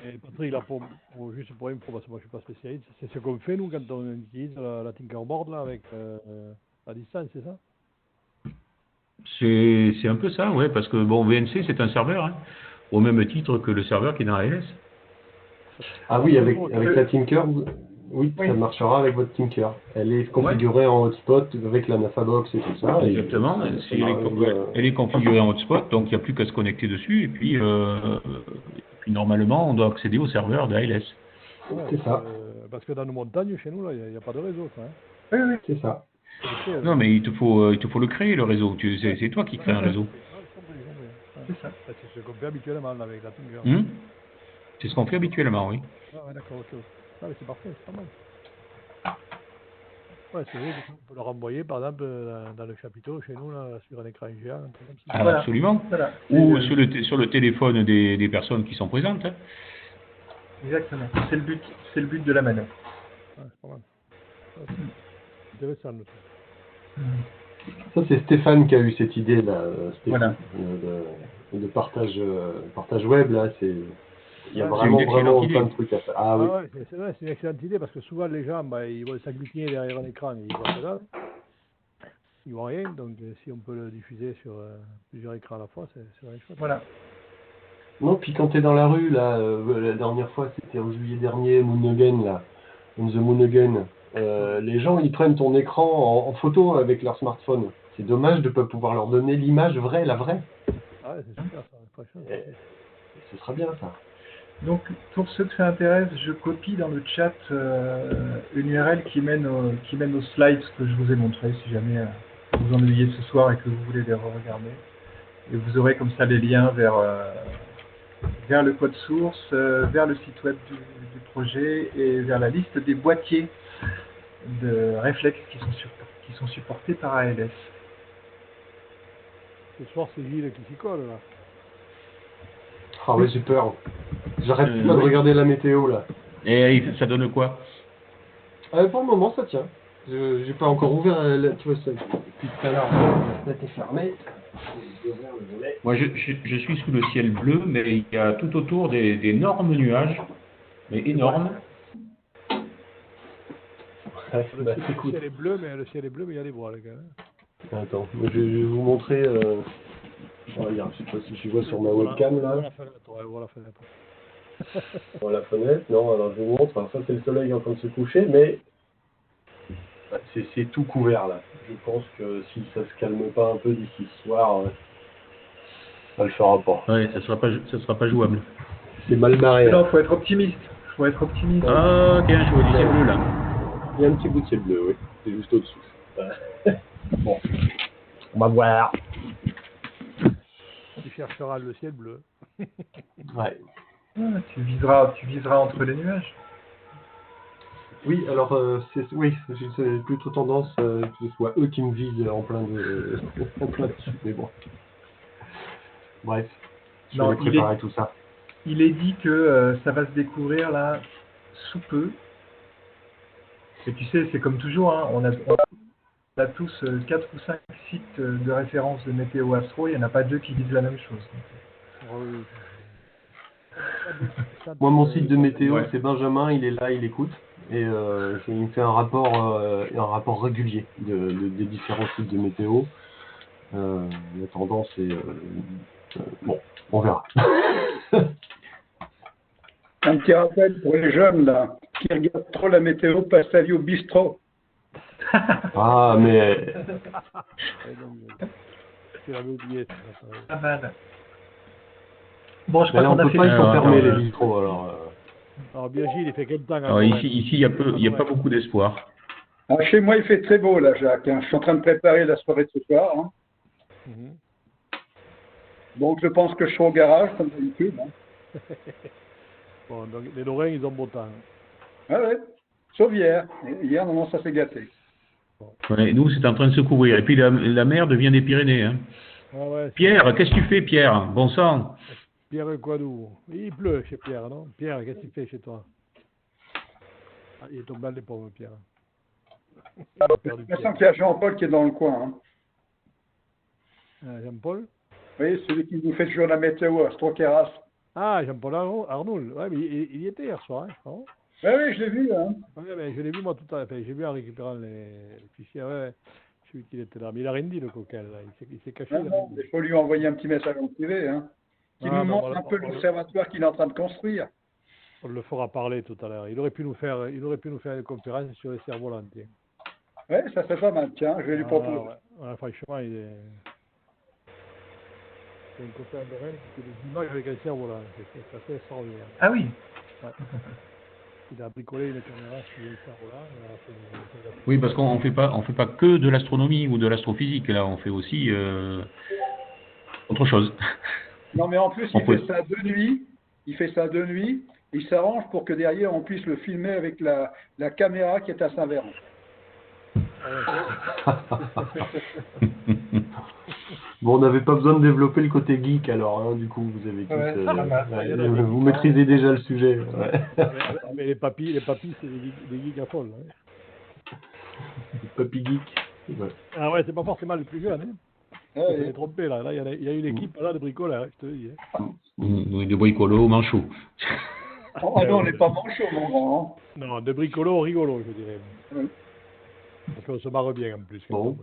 Et Patrick, là, juste pour info, parce que moi je suis pas spécialiste, c'est ce qu'on fait nous quand on utilise la Tinkerboard là, avec à distance, c'est ça? C'est un peu ça, ouais, parce que bon, VNC c'est un serveur, hein, au même titre que le serveur qui est dans ALS. Ah oui, avec la Tinker, oui, ça marchera avec votre Tinker. Elle est configurée en hotspot avec la Nafabox et tout ça. Exactement, elle est configurée en hotspot, donc il n'y a plus qu'à se connecter dessus, et puis normalement on doit accéder au serveur d'ALS. Ouais, c'est ça. Parce que dans nos montagnes, chez nous, là, il n'y a pas de réseau, quoi. Hein. Oui, oui. C'est ça. Non, mais il te faut le créer, le réseau. C'est toi qui crée un réseau. C'est ça. C'est ce qu'on fait habituellement là, avec la Tinker. C'est ce qu'on fait habituellement, oui. Ah ouais, d'accord, ok. Ah, mais c'est parfait, c'est pas mal. Ouais, c'est vrai qu'on peut le renvoyer, par exemple, dans le chapiteau, chez nous, là, sur un écran géant, un truc comme ça. Ah, voilà. Absolument. Voilà. Ou sur le téléphone des personnes qui sont présentes. Hein. Exactement. C'est le but de la manœuvre. Ouais, c'est pas mal. Ouais, c'est intéressant, le truc. Ça, c'est Stéphane qui a eu cette idée là, voilà. de partage web là. Il y a vraiment plein de trucs à faire. Ah oui. Ouais, c'est vrai, c'est une excellente idée parce que souvent les gens, ils vont s'agglutiner derrière un écran et ils voient que là, ils voient rien. Donc si on peut le diffuser sur plusieurs écrans à la fois, c'est vraiment chouette. Voilà. Non, puis quand tu es dans la rue là, la dernière fois, c'était en juillet dernier, Moonhagen là, on the Moonhagen. Les gens ils prennent ton écran en photo avec leur smartphone. C'est dommage de ne pas pouvoir leur donner l'image vraie, la vraie. Ah ouais, c'est super ça, très chouette. Ce sera bien ça. Donc pour ceux que ça intéresse, je copie dans le chat une URL qui mène aux slides que je vous ai montré si jamais vous vous ennuyez ce soir et que vous voulez les regarder. Et vous aurez comme ça les liens vers le code source, vers le site web du projet et vers la liste des boîtiers de réflexes qui sont supportés par ALS. Ce soir, c'est Gilles qui s'y colle, là. Ah ouais, j'ai peur. J'arrête pas de regarder la météo, là. Et ça donne quoi? Pour le moment, ça tient. J'ai pas encore ouvert tu vois, depuis tout à l'heure, la fenêtre est fermée. Moi, je suis sous le ciel bleu, mais il y a tout autour d'énormes nuages, mais énormes. Ouais, Le ciel est bleu, mais il y a des voiles, les gars. Attends, je vais vous montrer. Regarde, je sais pas si tu vois sur ma webcam là. Voilà la fenêtre. Voilà la fenêtre. Non, alors je vous montre. Alors ça, c'est le soleil en train de se coucher, mais c'est tout couvert là. Je pense que si ça se calme pas un peu d'ici ce soir, ça le fera pas. Ouais, ça sera pas jouable. C'est mal barré. Non, faut être optimiste. Ah, tiens, je vois du ciel bleu là. Il y a un petit bout de ciel bleu, oui. C'est juste au-dessous. Bon, on va voir. Tu chercheras le ciel bleu. Ouais. Ah, tu viseras entre les nuages. Oui, alors oui, j'ai plutôt tendance que ce soit eux qui me visent en plein dessus, mais bon. Bref, je vais préparer tout ça. Il est dit que ça va se découvrir là sous peu. Et tu sais, c'est comme toujours, hein, on a tous 4 ou 5 sites de référence de météo astro, il n'y en a pas 2 qui disent la même chose. Moi, mon site de météo, c'est Benjamin, il est là, il écoute, et il me fait un rapport régulier des différents sites de météo. La tendance est... bon, on verra. Un petit rappel pour les jeunes là, qui regardent trop la météo, passe la vie au bistrot. Ah, mais... Pas mal. Bon, je crois qu'on a fait... Ils sont fermés, les bistrots, alors... Alors, bien Gilles, il fait quel temps? Alors, ici, il y a pas beaucoup d'espoir. Chez moi, il fait très beau, là, Jacques. Je suis en train de préparer la soirée de ce soir. Hein. Donc, je pense que je serai au garage, comme d'habitude. Hein. Bon, donc, les Lorrains, ils ont beau temps. Ah ouais, sauf hier. Hier, non, ça s'est gâté. Ouais, nous, c'est en train de se couvrir. Et puis, la mer devient des Pyrénées. Hein. Ah ouais, Pierre, qu'est-ce que tu fais, Pierre? Bon sang. Pierre Quadou. Il pleut chez Pierre, non? Pierre, qu'est-ce qu'il fait chez toi? Ah, il est tombé les pauvres, Pierre. J'ai l'impression qu'il y a Jean-Paul qui est dans le coin. Hein. Jean-Paul? Oui, celui qui nous fait toujours la météo, Astrokeras. Ah, Jean-Paul Arnoul. Ouais, mais il y était hier soir, hein, je crois. Oui, oui, je l'ai vu. Hein. Ouais, mais je l'ai vu moi tout à l'heure. Enfin, j'ai vu en récupérant les fichiers. Ouais, ouais. Je suis qu'il était là. Mais il a rien dit, le coquin, là. Il s'est caché. Non, non, il faut lui envoyer un petit message en privé. Hein, qui nous montre un peu l'observatoire qu'il est en train de construire. On le fera parler tout à l'heure. Il aurait pu nous faire une conférence sur les cerfs-volants. Oui, ça serait pas mal. Tiens, je vais lui proposer. Ouais. Ouais, franchement, il est... C'est un copain de Rennes qui fait des images avec un cerf-volant. C'est assez extraordinaire. Ah oui. Ouais. Il a bricolé une caméra sur le cerf-volant. Oui, parce qu'on fait pas que de l'astronomie ou de l'astrophysique. Là, on fait aussi autre chose. Non, mais en plus, il fait ça de nuit. Il fait ça de nuit. Il s'arrange pour que derrière, on puisse le filmer avec la caméra qui est à Saint-Véran. Bon, on n'avait pas besoin de développer le côté geek alors, hein, du coup, vous avez tous, vous maîtrisez déjà le sujet. Ouais. Mais les papis, c'est des geeks à folle. Hein. Les papis geeks. Ouais. Ah ouais, c'est pas forcément le plus jeune. Hein. Ah, Je l'ai trompé là. Là, il y a une équipe là de bricoleurs, hein, je te le dis. Hein. Oui, de bricolos manchots. Oh non, on n'est pas manchot, mon grand. Hein. Non, de bricolos rigolos, je dirais. Oui. Parce qu'on se marre bien en plus. Bon.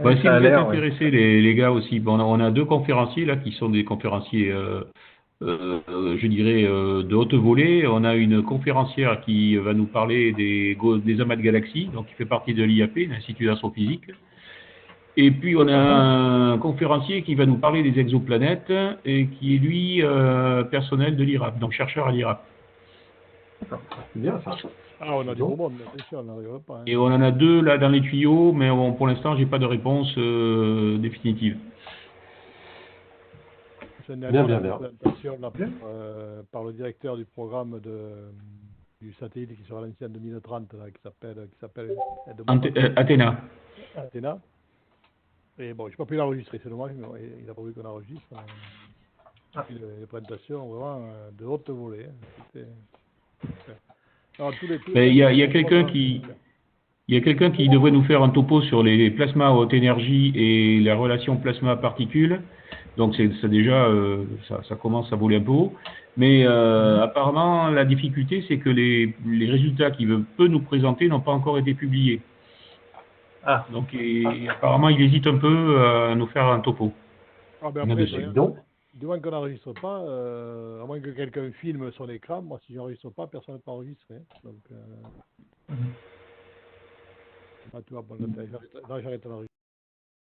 Bah, si vous êtes intéressés, les gars aussi, bon, on a deux conférenciers là qui sont des conférenciers, je dirais, de haute volée. On a une conférencière qui va nous parler des amas de galaxies, donc qui fait partie de l'IAP, l'Institut d'astrophysique. Et puis on a un conférencier qui va nous parler des exoplanètes et qui est lui personnel de l'IRAP, donc chercheur à l'IRAP. C'est bien ça. Ah, on a du beau monde, bien sûr, on n'arrive pas. Hein. Et on en a deux là dans les tuyaux, mais bon, pour l'instant, j'ai pas de réponse définitive. Bien. Présentation là, par le directeur du programme du satellite qui sera lancé en 2030, là, qui s'appelle Athéna. Athéna. Et bon, je n'ai pas pu l'enregistrer, c'est dommage, mais il n'a pas voulu qu'on enregistre. Les présentations vraiment de haute volée. Hein. Il y a quelqu'un qui devrait nous faire un topo sur les plasmas à haute énergie et la relation plasma-particule. Donc ça déjà, ça commence à voler un peu haut. Mais apparemment, la difficulté, c'est que les résultats qu'il peut nous présenter n'ont pas encore été publiés. Ah. Donc apparemment, il hésite un peu à nous faire un topo. Ah ben après, du moins qu'on n'enregistre pas, à moins que quelqu'un filme son écran, moi si j'enregistre pas, personne ne peut enregistrer. Donc, tu vois, bon, là, j'arrête d'enregistrer.